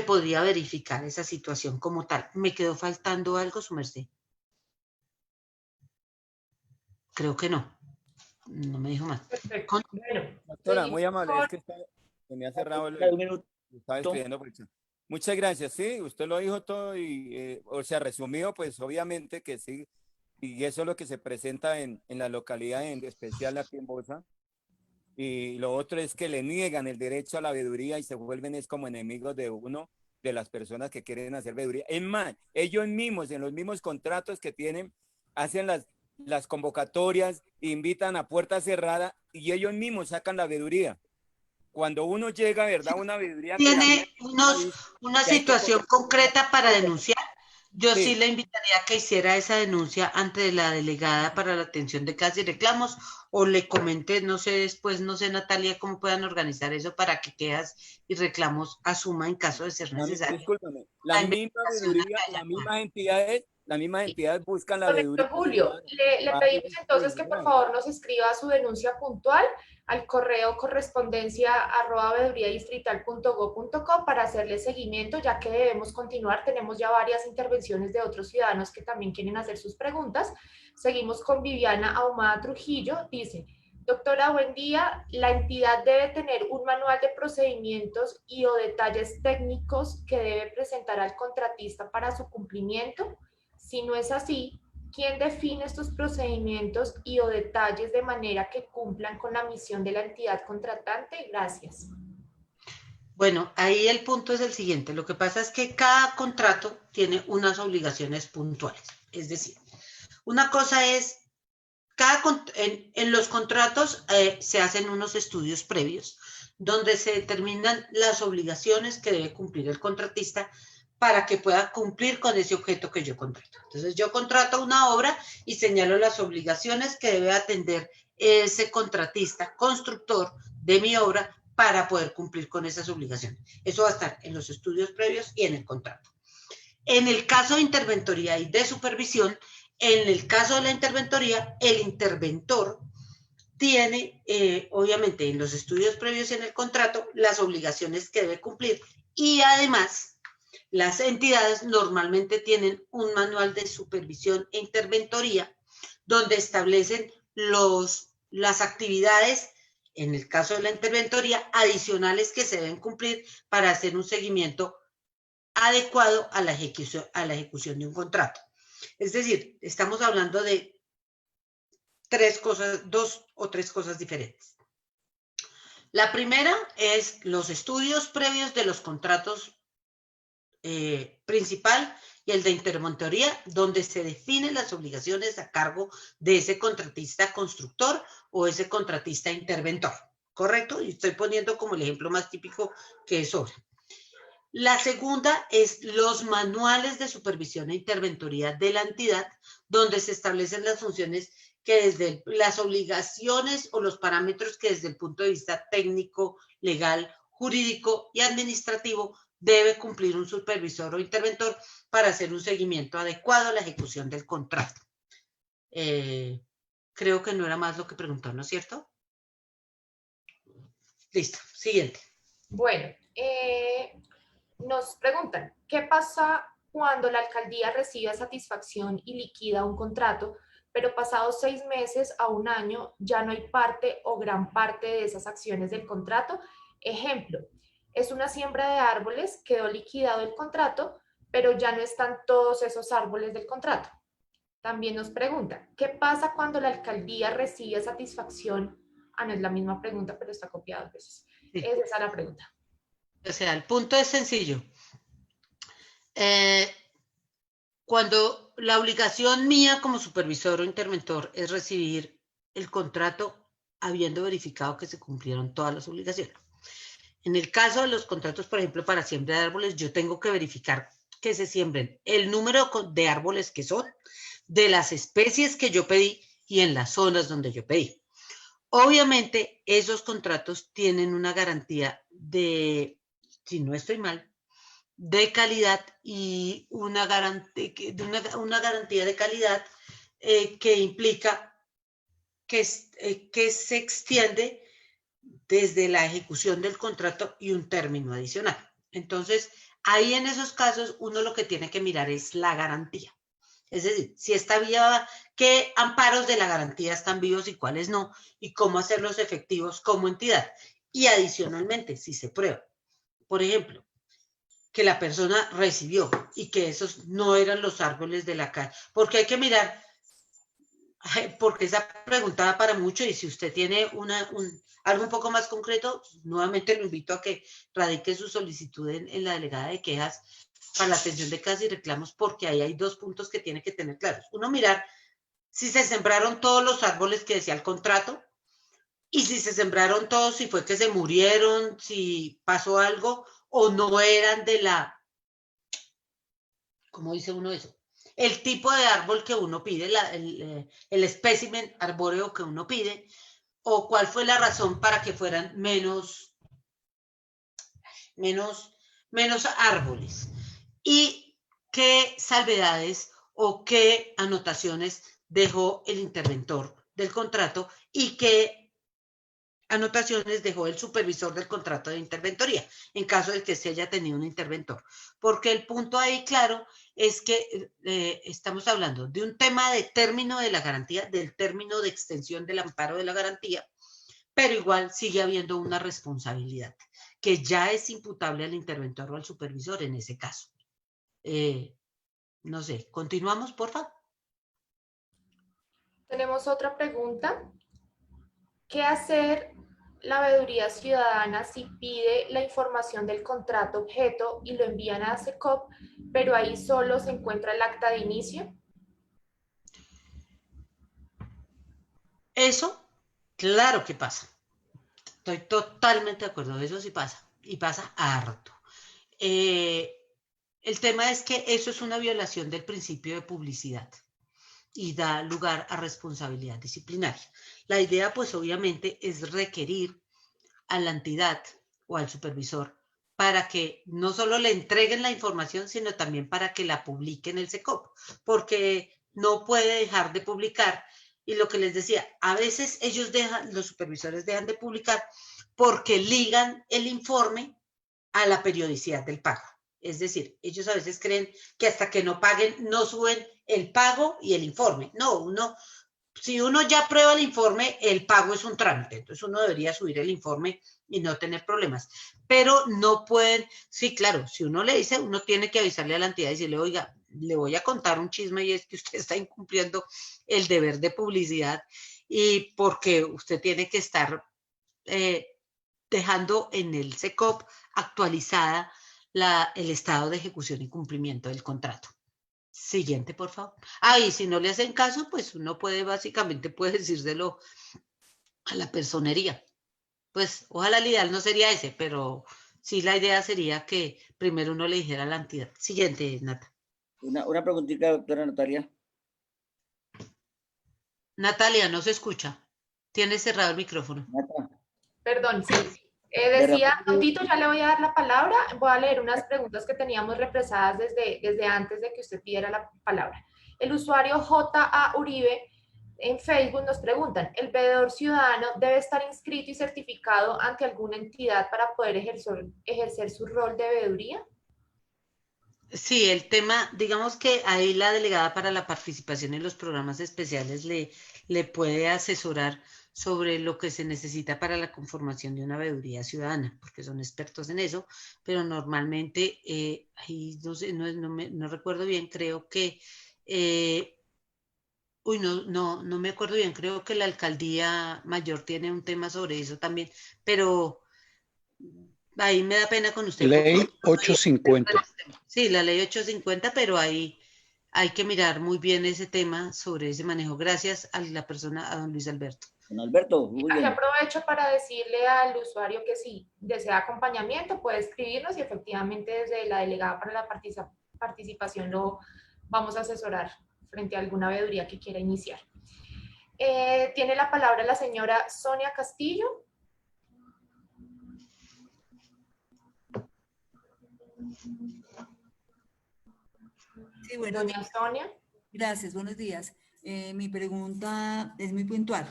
podría verificar esa situación como tal. ¿Me quedó faltando algo, su merced? Creo que no. No me dijo más. Perfecto. Bueno, Doctora, muy amable, es que se me ha cerrado Un minuto. estaba escribiendo por el chat. Muchas gracias, sí, usted lo dijo todo y, o sea, resumido, pues obviamente que sí, y eso es lo que se presenta en la localidad, en especial aquí en Bosa. Y lo otro es que le niegan el derecho a la veeduría y se vuelven es como enemigos de uno, de las personas que quieren hacer veeduría. Es más, ellos mismos, en los mismos contratos que tienen, hacen las convocatorias, invitan a puerta cerrada y ellos mismos sacan la veeduría. Cuando uno llega, ¿verdad? Una veeduría que ¿Tiene una situación concreta para denunciar? Yo sí le invitaría a que hiciera esa denuncia ante la delegada para la atención de quejas y reclamos, o le comenté, no sé después, no sé Natalia, cómo puedan organizar eso para que quejas y reclamos asuma en caso de ser necesario. Discúlpame, la misma veeduría, las mismas entidades buscan la correcto, veeduría. Julio. Le pedimos entonces que por favor nos escriba su denuncia puntual al correo correspondencia@veeduriadistrital.go.co para hacerle seguimiento, ya que debemos continuar. Tenemos ya varias intervenciones de otros ciudadanos que también quieren hacer sus preguntas. Seguimos con Viviana Ahumada Trujillo. Dice: doctora, buen día. La entidad debe tener un manual de procedimientos y o detalles técnicos que debe presentar al contratista para su cumplimiento. Si no es así, ¿quién define estos procedimientos y o detalles de manera que cumplan con la misión de la entidad contratante? Gracias. Bueno, ahí el punto es el siguiente. Lo que pasa es que cada contrato tiene unas obligaciones puntuales. Es decir, una cosa es, en los contratos se hacen unos estudios previos donde se determinan las obligaciones que debe cumplir el contratista para que pueda cumplir con ese objeto que yo contrato. Entonces, yo contrato una obra y señalo las obligaciones que debe atender ese contratista, constructor de mi obra, para poder cumplir con esas obligaciones. Eso va a estar en los estudios previos y en el contrato. En el caso de interventoría y de supervisión, en el caso de la interventoría, el interventor tiene, obviamente, en los estudios previos y en el contrato, las obligaciones que debe cumplir y además las entidades normalmente tienen un manual de supervisión e interventoría donde establecen las actividades, en el caso de la interventoría, adicionales que se deben cumplir para hacer un seguimiento adecuado a la ejecución de un contrato. Es decir, estamos hablando de 2 o 3 cosas diferentes. La primera es los estudios previos de los contratos principal y el de interventoría, donde se definen las obligaciones a cargo de ese contratista constructor o ese contratista interventor, ¿correcto? Y estoy poniendo como el ejemplo más típico que es obra. La segunda es los manuales de supervisión e interventoría de la entidad, donde se establecen las funciones que desde las obligaciones o los parámetros que desde el punto de vista técnico, legal, jurídico y administrativo debe cumplir un supervisor o interventor para hacer un seguimiento adecuado a la ejecución del contrato. Creo que no era más lo que preguntó, ¿no es cierto? Listo, siguiente. Bueno, nos preguntan, ¿qué pasa cuando la alcaldía recibe satisfacción y liquida un contrato, pero pasados 6 meses a 1 año ya no hay parte o gran parte de esas acciones del contrato? Ejemplo, es una siembra de árboles, quedó liquidado el contrato, pero ya no están todos esos árboles del contrato. También nos preguntan, ¿qué pasa cuando la alcaldía recibe satisfacción? No es la misma pregunta, pero está copiada 2 veces. Sí. Esa es la pregunta. O sea, el punto es sencillo. Cuando la obligación mía como supervisor o interventor es recibir el contrato habiendo verificado que se cumplieron todas las obligaciones. En el caso de los contratos, por ejemplo, para siembra de árboles, yo tengo que verificar que se siembren el número de árboles que son, de las especies que yo pedí y en las zonas donde yo pedí. Obviamente, esos contratos tienen una garantía de, si no estoy mal, de calidad y una garantía de calidad que implica que se extiende desde la ejecución del contrato y un término adicional. Entonces, ahí en esos casos uno lo que tiene que mirar es la garantía. Es decir, si está viva, qué amparos de la garantía están vivos y cuáles no, y cómo hacerlos efectivos como entidad. Y adicionalmente, si se prueba, por ejemplo, que la persona recibió y que esos no eran los árboles de la calle, porque hay que mirar, porque esa pregunta da para mucho y si usted tiene algo un poco más concreto, nuevamente lo invito a que radique su solicitud en la delegada de quejas para la atención de quejas y reclamos, porque ahí hay 2 puntos que tiene que tener claros. Uno, mirar si se sembraron todos los árboles que decía el contrato y si se sembraron todos, si fue que se murieron, si pasó algo o no eran de la, ¿cómo dice uno eso? El tipo de árbol que uno pide, el espécimen arbóreo que uno pide, o cuál fue la razón para que fueran menos árboles. Y qué salvedades o qué anotaciones dejó el interventor del contrato y qué anotaciones dejó el supervisor del contrato de interventoría, en caso de que se haya tenido un interventor. Porque el punto ahí, claro, es que estamos hablando de un tema de término de la garantía, del término de extensión del amparo de la garantía, pero igual sigue habiendo una responsabilidad que ya es imputable al interventor o al supervisor en ese caso. No sé, continuamos, por favor. Tenemos otra pregunta. ¿Qué hacer la veeduría ciudadana si pide la información del contrato objeto y lo envían a SECOP, pero ahí solo se encuentra el acta de inicio? Eso, claro que pasa. Estoy totalmente de acuerdo, eso sí pasa, y pasa harto. El tema es que eso es una violación del principio de publicidad y da lugar a responsabilidad disciplinaria. La idea, pues obviamente, es requerir a la entidad o al supervisor para que no solo le entreguen la información, sino también para que la publique en el SECOP, porque no puede dejar de publicar. Y lo que les decía, a veces los supervisores dejan de publicar porque ligan el informe a la periodicidad del pago. Es decir, ellos a veces creen que hasta que no paguen, no suben el pago y el informe. No, si uno ya aprueba el informe, el pago es un trámite. Entonces uno debería subir el informe y no tener problemas. Pero no pueden, sí, claro, si uno le dice, uno tiene que avisarle a la entidad y decirle, oiga, le voy a contar un chisme y es que usted está incumpliendo el deber de publicidad y porque usted tiene que estar dejando en el SECOP actualizada el estado de ejecución y cumplimiento del contrato. Siguiente, por favor. Y si no le hacen caso, pues uno básicamente puede decírselo a la personería. Pues ojalá el ideal no sería ese, pero sí la idea sería que primero uno le dijera a la entidad. Siguiente, Nata. Una preguntita, doctora Natalia. Natalia, no se escucha. Tienes cerrado el micrófono. Nata, Perdón, sí. de Decía, repente- Tontito, ya le voy a dar la palabra. Voy a leer unas preguntas que teníamos represadas desde antes de que usted pidiera la palabra. El usuario J.A. Uribe en Facebook nos preguntan, ¿el veedor ciudadano debe estar inscrito y certificado ante alguna entidad para poder ejercer su rol de veeduría? Sí, el tema, digamos que ahí la delegada para la participación en los programas especiales le puede asesorar sobre lo que se necesita para la conformación de una veeduría ciudadana, porque son expertos en eso, pero normalmente, ahí no sé, no recuerdo bien, creo que, no me acuerdo bien, creo que la alcaldía mayor tiene un tema sobre eso también, pero ahí me da pena con usted. Ley porque no soy experta en 850. ese tema. Sí, la ley 850, pero ahí hay que mirar muy bien ese tema sobre ese manejo. Gracias a la persona, a don Luis Alberto. Don Alberto, muy Aquí bien. aprovecho para decirle al usuario que si desea acompañamiento puede escribirnos y efectivamente desde la delegada para la participación lo vamos a asesorar frente a alguna veeduría que quiera iniciar. Tiene la palabra la señora Sonia Castillo. Sí, buenos Doña días. Sonia. Gracias, buenos días. Mi pregunta es muy puntual.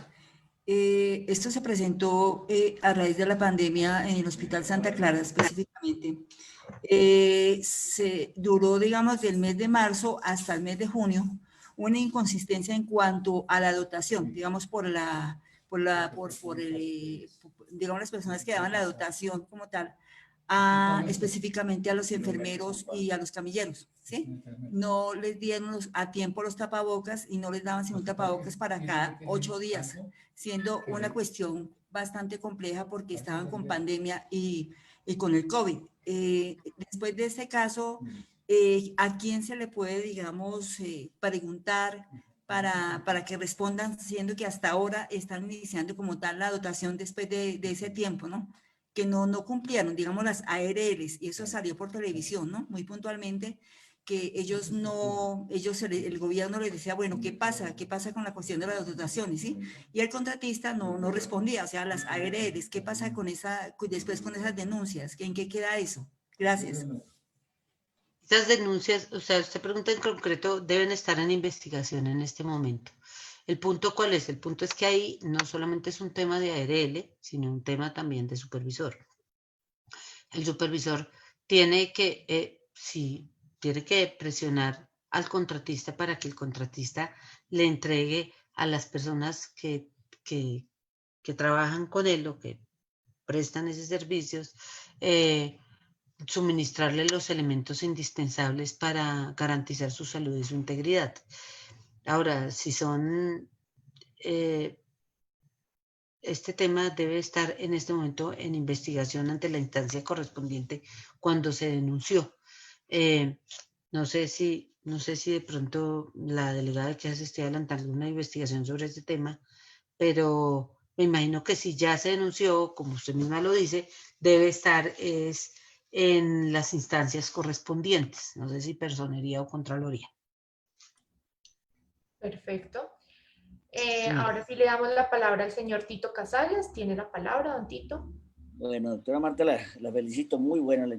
Esto se presentó a raíz de la pandemia en el Hospital Santa Clara específicamente. Se duró, digamos, del mes de marzo hasta el mes de junio, una inconsistencia en cuanto a la dotación, digamos, digamos, las personas que daban la dotación como tal, específicamente a los enfermeros y a los camilleros, ¿sí? No les dieron a tiempo los tapabocas y no les daban sino un tapabocas para cada 8 días, siendo una cuestión bastante compleja porque estaban con pandemia y con el COVID. Después de este caso, ¿a quién se le puede, digamos, preguntar para que respondan, siendo que hasta ahora están iniciando como tal la dotación después de ese tiempo, ¿no? Que no cumplieron, digamos, las ARLs, y eso salió por televisión, ¿no? Muy puntualmente, que el gobierno les decía, bueno, ¿qué pasa? ¿Qué pasa con la cuestión de las dotaciones, sí? Y el contratista no respondía, o sea, las ARLs, ¿qué pasa después con esas denuncias? ¿En qué queda eso? Gracias. Esas denuncias, o sea, usted pregunta en concreto, deben estar en investigación en este momento. ¿El punto cuál es? El punto es que ahí no solamente es un tema de ARL, sino un tema también de supervisor. El supervisor tiene que, tiene que presionar al contratista para que el contratista le entregue a las personas que trabajan con él o que prestan esos servicios, suministrarle los elementos indispensables para garantizar su salud y su integridad. Ahora, si son, este tema debe estar en este momento en investigación ante la instancia correspondiente cuando se denunció. No sé si de pronto la delegada de quejas esté adelantando una investigación sobre este tema, pero me imagino que si ya se denunció, como usted misma lo dice, debe estar en las instancias correspondientes. No sé si personería o contraloría. Perfecto. Ahora sí le damos la palabra al señor Tito Casallas. Tiene la palabra, don Tito. Bueno, doctora Marta, la felicito, muy buena la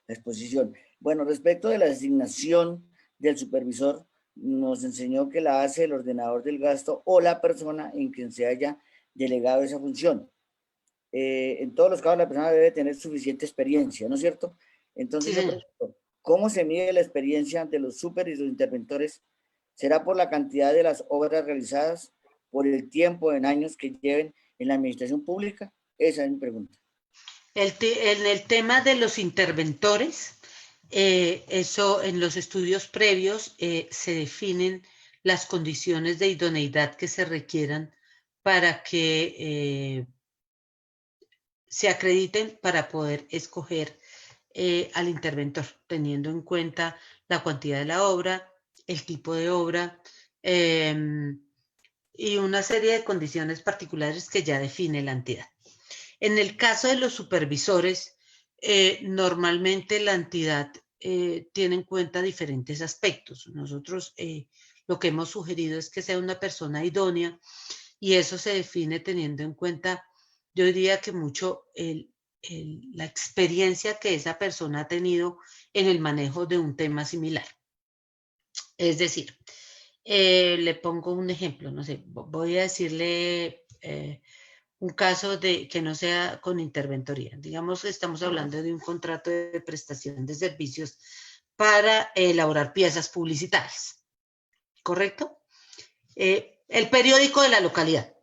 exposición. Bueno, respecto de la designación del supervisor, nos enseñó que la hace el ordenador del gasto o la persona en quien se haya delegado esa función. En todos los casos la persona debe tener suficiente experiencia, ¿no es cierto? Entonces Sí, yo señor. pregunto, ¿cómo se mide la experiencia de los super y los interventores? ¿Será por la cantidad de las obras realizadas, por el tiempo en años que lleven en la administración pública? Esa es mi pregunta. En el tema de los interventores, eso en los estudios previos se definen las condiciones de idoneidad que se requieran para que se acrediten para poder escoger al interventor, teniendo en cuenta la cuantía de la obra, el tipo de obra y una serie de condiciones particulares que ya define la entidad. En el caso de los supervisores, normalmente la entidad tiene en cuenta diferentes aspectos. Nosotros lo que hemos sugerido es que sea una persona idónea y eso se define teniendo en cuenta, yo diría que mucho la experiencia que esa persona ha tenido en el manejo de un tema similar. Es decir, le pongo un ejemplo, no sé, voy a decirle un caso de que no sea con interventoría. Digamos que estamos hablando de un contrato de prestación de servicios para elaborar piezas publicitarias, ¿correcto? El periódico de la localidad.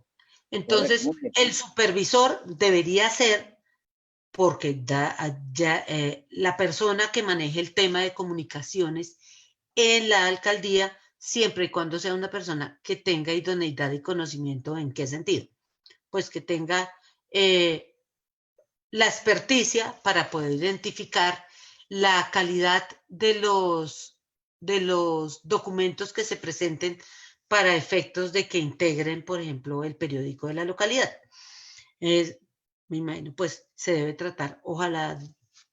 Entonces, el supervisor debería ser, porque la persona que maneje el tema de comunicaciones en la alcaldía, siempre y cuando sea una persona que tenga idoneidad y conocimiento. ¿En qué sentido? Pues que tenga la experticia para poder identificar la calidad de los documentos que se presenten para efectos de que integren, por ejemplo, el periódico de la localidad. Me imagino, pues se debe tratar, ojalá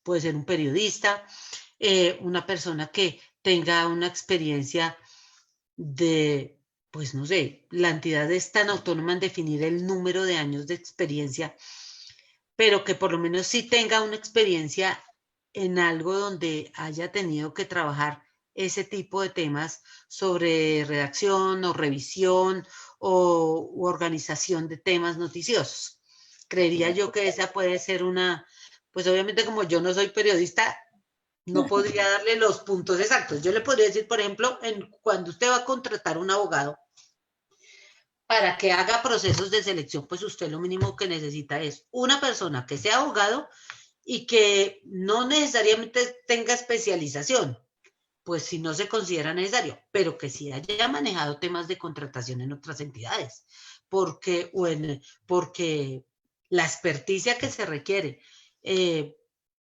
puede ser un periodista, una persona que tenga una experiencia de, pues no sé, la entidad es tan autónoma en definir el número de años de experiencia, pero que por lo menos sí tenga una experiencia en algo donde haya tenido que trabajar ese tipo de temas sobre redacción o revisión u organización de temas noticiosos. Creería yo que esa puede ser una, pues obviamente como yo no soy periodista, no podría darle los puntos exactos. Yo le podría decir, por ejemplo, cuando usted va a contratar un abogado para que haga procesos de selección, pues usted lo mínimo que necesita es una persona que sea abogado y que no necesariamente tenga especialización, pues si no se considera necesario, pero que sí haya manejado temas de contratación en otras entidades, porque la experticia que se requiere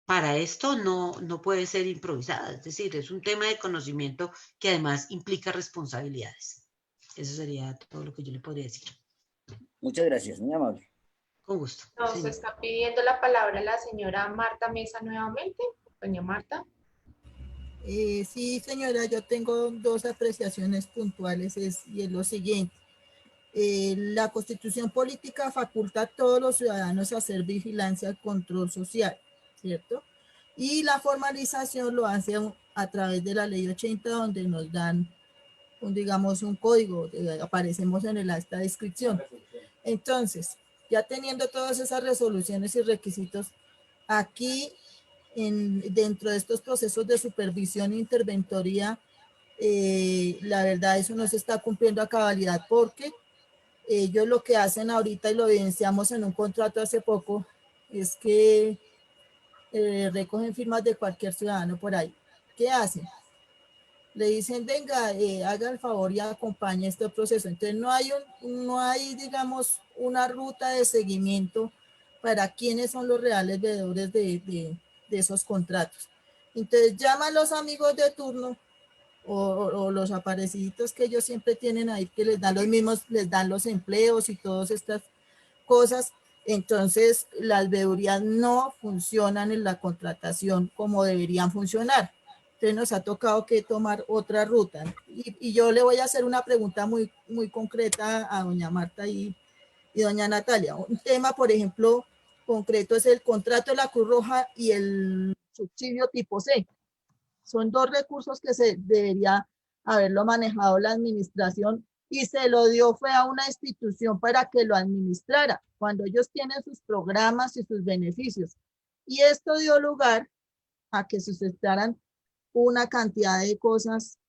para esto no puede ser improvisada, es decir, es un tema de conocimiento que además implica responsabilidades. Eso sería todo lo que yo le podría decir. Muchas gracias, muy amable. Con gusto. Nos Señor. está pidiendo la palabra la señora Marta Mesa nuevamente. Doña Marta. Sí, señora, yo tengo dos apreciaciones puntuales y es lo siguiente. La Constitución Política faculta a todos los ciudadanos a hacer vigilancia y control social, ¿cierto? Y la formalización lo hace a través de la Ley 80, donde nos dan, digamos, un código, aparecemos en el acta de inscripción. Entonces, ya teniendo todas esas resoluciones y requisitos, aquí dentro de estos procesos de supervisión e interventoría, la verdad eso no se está cumpliendo a cabalidad porque ellos lo que hacen ahorita, y lo evidenciamos en un contrato hace poco, es que recogen firmas de cualquier ciudadano por ahí. ¿Qué hacen? Le dicen, venga, haga el favor y acompañe este proceso. Entonces no hay, digamos, una ruta de seguimiento para quiénes son los reales veedores de esos contratos. Entonces llaman los amigos de turno o los apareciditos que ellos siempre tienen ahí, que les dan los mismos, les dan los empleos y todas estas cosas. Entonces las veedurías no funcionan en la contratación como deberían funcionar. Entonces nos ha tocado que tomar otra ruta. Y yo le voy a hacer una pregunta muy, muy concreta a doña Marta y doña Natalia. Un tema, por ejemplo, concreto es el contrato de la Cruz Roja y el subsidio tipo C. Son dos recursos que se debería haberlo manejado la administración y se lo dio fue a una institución para que lo administrara, cuando ellos tienen sus programas y sus beneficios. Y esto dio lugar a que suscitaran una cantidad de cosas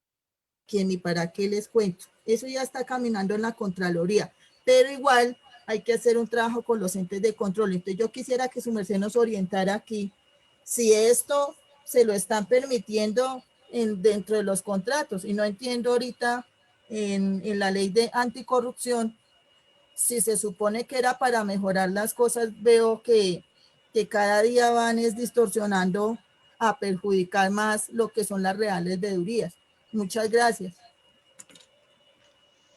que ni para qué les cuento. Eso ya está caminando en la Contraloría, pero igual hay que hacer un trabajo con los entes de control. Entonces yo quisiera que su merced nos orientara aquí si esto se lo están permitiendo dentro de los contratos, y no entiendo ahorita en la ley de anticorrupción, si se supone que era para mejorar las cosas, veo que cada día van distorsionando a perjudicar más lo que son las reales veedurías. Muchas gracias.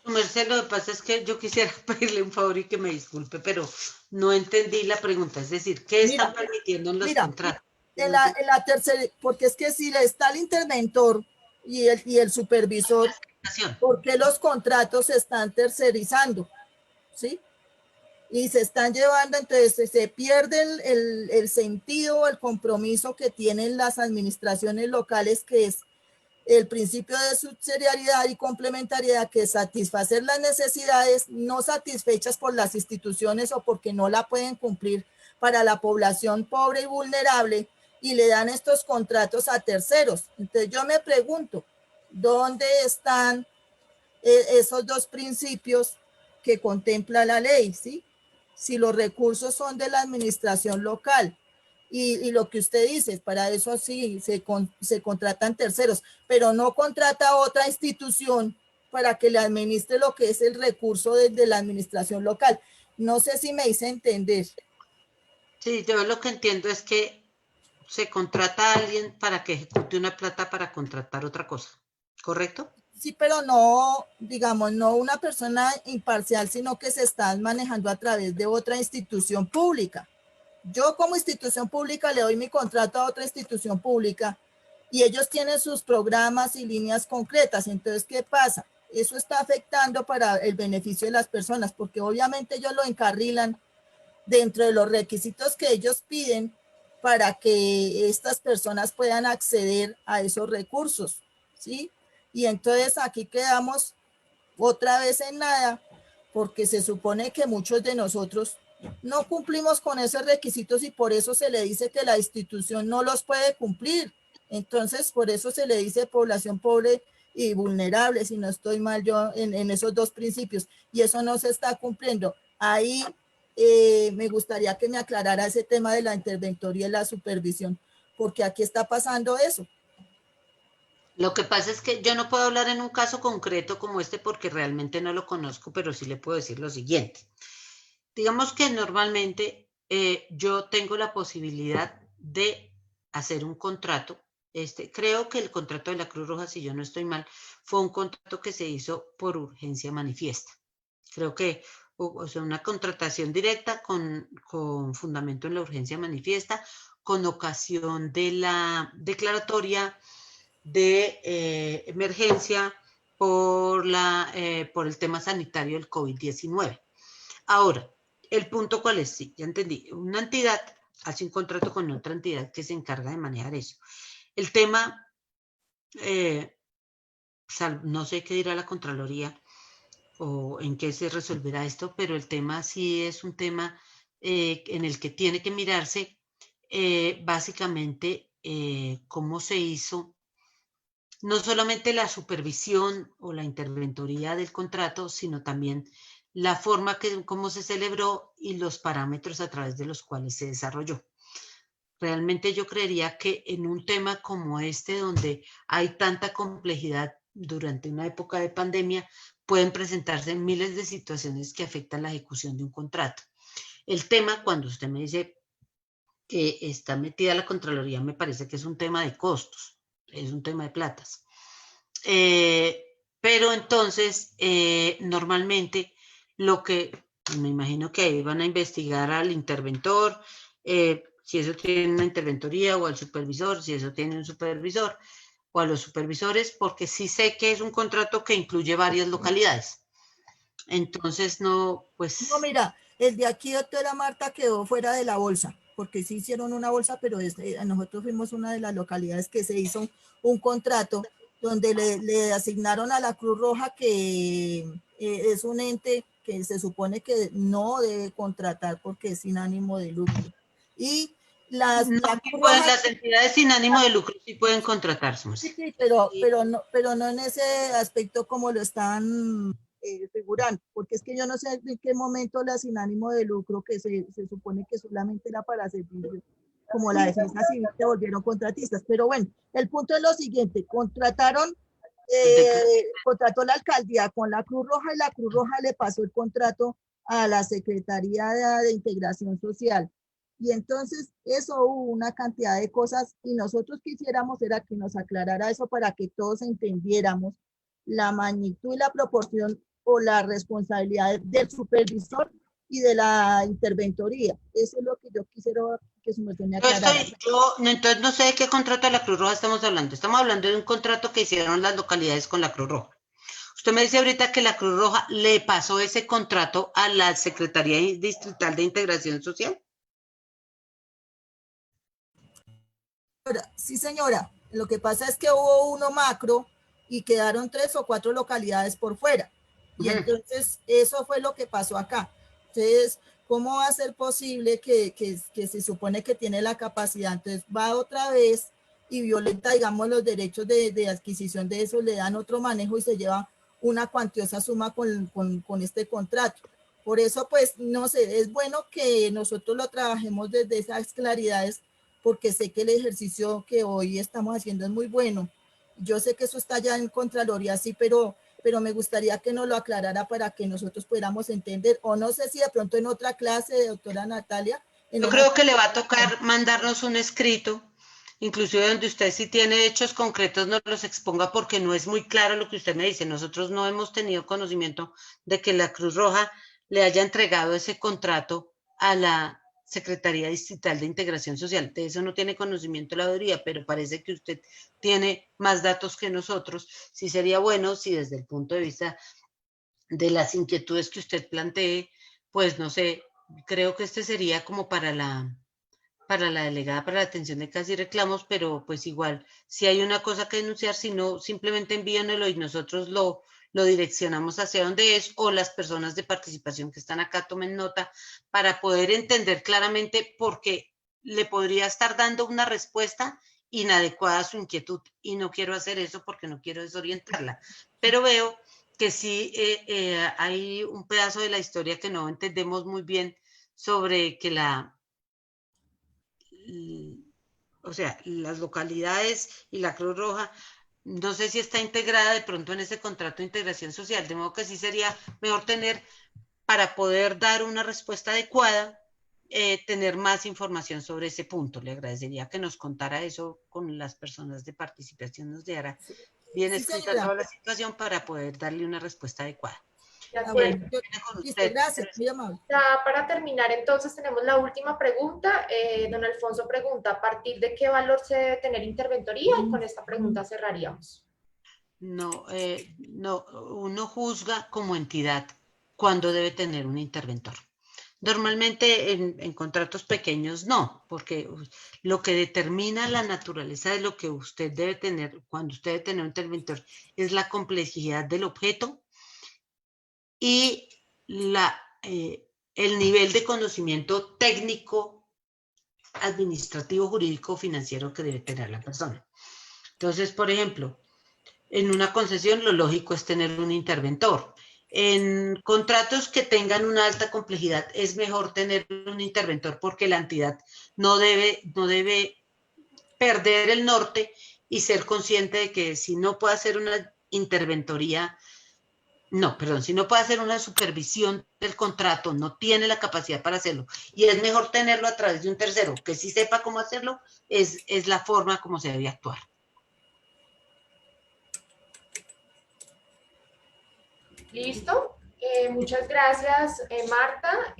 Merced, lo que pasa es que yo quisiera pedirle un favor y que me disculpe, pero no entendí la pregunta. Es decir, ¿qué están permitiendo en los contratos? En la tercera, porque es que si está el interventor y el supervisor, por qué los contratos se están tercerizando, ¿sí? Y se están llevando, entonces se pierde el sentido, el compromiso que tienen las administraciones locales, que es el principio de subsidiariedad y complementariedad, que es satisfacer las necesidades no satisfechas por las instituciones o porque no la pueden cumplir para la población pobre y vulnerable, y le dan estos contratos a terceros. Entonces yo me pregunto, ¿dónde están esos dos principios que contempla la ley? ¿Sí? Si los recursos son de la administración local y lo que usted dice, para eso sí se contratan terceros, pero no contrata otra institución para que le administre lo que es el recurso de la administración local. No sé si me hice entender. Sí, yo lo que entiendo es que se contrata a alguien para que ejecute una plata para contratar otra cosa, ¿correcto? Sí, pero no, digamos, no una persona imparcial, sino que se están manejando a través de otra institución pública. Yo como institución pública le doy mi contrato a otra institución pública y ellos tienen sus programas y líneas concretas. Entonces, ¿qué pasa? Eso está afectando para el beneficio de las personas, porque obviamente ellos lo encarrilan dentro de los requisitos que ellos piden para que estas personas puedan acceder a esos recursos, ¿sí? Y entonces aquí quedamos otra vez en nada, porque se supone que muchos de nosotros no cumplimos con esos requisitos y por eso se le dice que la institución no los puede cumplir. Entonces, por eso se le dice población pobre y vulnerable, si no estoy mal yo en esos dos principios, y eso no se está cumpliendo. Ahí me gustaría que me aclarara ese tema de la interventoría y la supervisión, porque aquí está pasando eso. Lo que pasa es que yo no puedo hablar en un caso concreto como este porque realmente no lo conozco, pero sí le puedo decir lo siguiente. Digamos que normalmente yo tengo la posibilidad de hacer un contrato. Creo que el contrato de la Cruz Roja, si yo no estoy mal, fue un contrato que se hizo por urgencia manifiesta. Creo que o sea, una contratación directa con fundamento en la urgencia manifiesta, con ocasión de la declaratoria de emergencia por el tema sanitario del COVID-19. Ahora, el punto cuál es, sí, ya entendí, una entidad hace un contrato con otra entidad que se encarga de manejar eso. El tema, no sé qué dirá la Contraloría o en qué se resolverá esto, pero el tema sí es un tema en el que tiene que mirarse básicamente cómo se hizo no solamente la supervisión o la interventoría del contrato, sino también la forma cómo se celebró y los parámetros a través de los cuales se desarrolló. Realmente yo creería que en un tema como este, donde hay tanta complejidad durante una época de pandemia, pueden presentarse miles de situaciones que afectan la ejecución de un contrato. El tema, cuando usted me dice que está metida la Contraloría, me parece que es un tema de costos, es un tema de platas. Pero entonces, normalmente lo que me imagino que ahí van a investigar al interventor, si eso tiene una interventoría, o al supervisor, si eso tiene un supervisor, o a los supervisores, porque sí sé que es un contrato que incluye varias localidades. Entonces, no, pues... No, mira, el de aquí, doctora Marta, quedó fuera de la bolsa, porque sí hicieron una bolsa, pero nosotros fuimos una de las localidades que se hizo un contrato donde le asignaron a la Cruz Roja, que es un ente que se supone que no debe contratar porque es sin ánimo de lucro. Y las entidades sin ánimo de lucro sí pueden contratarse. Sí, pero no en ese aspecto como lo están figurando, porque es que yo no sé en qué momento la sin ánimo de lucro, que se supone que solamente era para servir como la defensa civil, se volvieron contratistas. Pero bueno, el punto es lo siguiente: contrató la alcaldía con la Cruz Roja y la Cruz Roja le pasó el contrato a la Secretaría de Integración Social. Y entonces eso hubo una cantidad de cosas y nosotros quisiéramos era que nos aclarara eso para que todos entendiéramos la magnitud y la proporción o la responsabilidad del supervisor y de la interventoría. Eso es lo que yo quisiera que se me aclarara. Entonces no sé de qué contrato de la Cruz Roja estamos hablando. Estamos hablando de un contrato que hicieron las localidades con la Cruz Roja. Usted me dice ahorita que la Cruz Roja le pasó ese contrato a la Secretaría Distrital de Integración Social. Sí, señora. Lo que pasa es que hubo uno macro y quedaron 3 o 4 localidades por fuera. Y entonces eso fue lo que pasó acá. Entonces, ¿cómo va a ser posible que se supone que tiene la capacidad? Entonces va otra vez y violenta, digamos, los derechos de adquisición de eso, le dan otro manejo y se lleva una cuantiosa suma con este contrato. Por eso, pues, no sé, es bueno que nosotros lo trabajemos desde esas claridades, porque sé que el ejercicio que hoy estamos haciendo es muy bueno. Yo sé que eso está ya en Contraloría, sí, pero me gustaría que nos lo aclarara para que nosotros pudiéramos entender, o no sé si de pronto en otra clase, doctora Natalia. Yo creo que le va a tocar mandarnos un escrito, inclusive donde usted si tiene hechos concretos nos los exponga, porque no es muy claro lo que usted me dice. Nosotros no hemos tenido conocimiento de que la Cruz Roja le haya entregado ese contrato a la Secretaría Distrital de Integración Social. De eso no tiene conocimiento la veeduría, pero parece que usted tiene más datos que nosotros. Sí sería bueno si desde el punto de vista de las inquietudes que usted plantee, pues no sé, creo que este sería como para la delegada para la atención de casos y reclamos, pero pues igual, si hay una cosa que denunciar, si no, simplemente envíenlo y nosotros lo direccionamos hacia donde es, o las personas de participación que están acá tomen nota para poder entender claramente, porque le podría estar dando una respuesta inadecuada a su inquietud, y no quiero hacer eso porque no quiero desorientarla, pero veo que sí hay un pedazo de la historia que no entendemos muy bien sobre que o sea, las localidades y la Cruz Roja, no sé si está integrada de pronto en ese contrato de integración social, de modo que sí sería mejor tener, para poder dar una respuesta adecuada, tener más información sobre ese punto. Le agradecería que nos contara eso con las personas de participación, nos diera bien Sí, escrita señora. toda la situación para poder darle una respuesta adecuada. De acuerdo. Con Listo, usted. gracias, muy amable. Ya para terminar, entonces tenemos la última pregunta. Don Alfonso pregunta, ¿a partir de qué valor se debe tener interventoría? Y con esta pregunta cerraríamos. No, no, uno juzga como entidad cuándo debe tener un interventor. Normalmente en contratos pequeños no, porque lo que determina la naturaleza de lo que usted debe tener, cuando usted debe tener un interventor, es la complejidad del objeto y el nivel de conocimiento técnico, administrativo, jurídico, financiero que debe tener la persona. Entonces, por ejemplo, en una concesión lo lógico es tener un interventor. En contratos que tengan una alta complejidad es mejor tener un interventor, porque la entidad no debe perder el norte y ser consciente de que si no puede hacer una interventoría, si no puede hacer una supervisión del contrato, no tiene la capacidad para hacerlo, y es mejor tenerlo a través de un tercero que sí sepa cómo hacerlo, es la forma como se debe actuar. ¿Listo? Muchas gracias, Marta.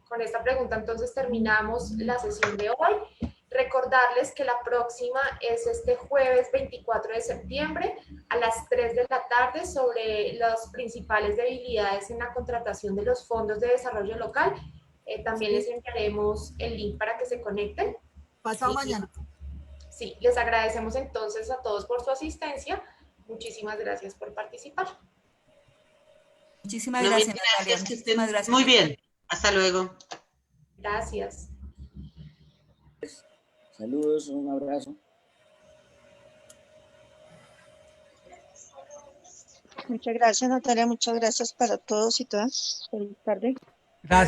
Con esta pregunta entonces terminamos la sesión de hoy. Recordarles que la próxima es este jueves 24 de septiembre a las 3 de la tarde sobre las principales debilidades en la contratación de los fondos de desarrollo local. También les enviaremos el link para que se conecten. Pasado mañana. Sí, les agradecemos entonces a todos por su asistencia. Muchísimas gracias por participar. Muchísimas gracias, Natalia. Que estén Muchísimas gracias. muy bien. Hasta luego. Gracias. Saludos, un abrazo. Muchas gracias, Natalia. Muchas gracias para todos y todas. Feliz tarde. Gracias.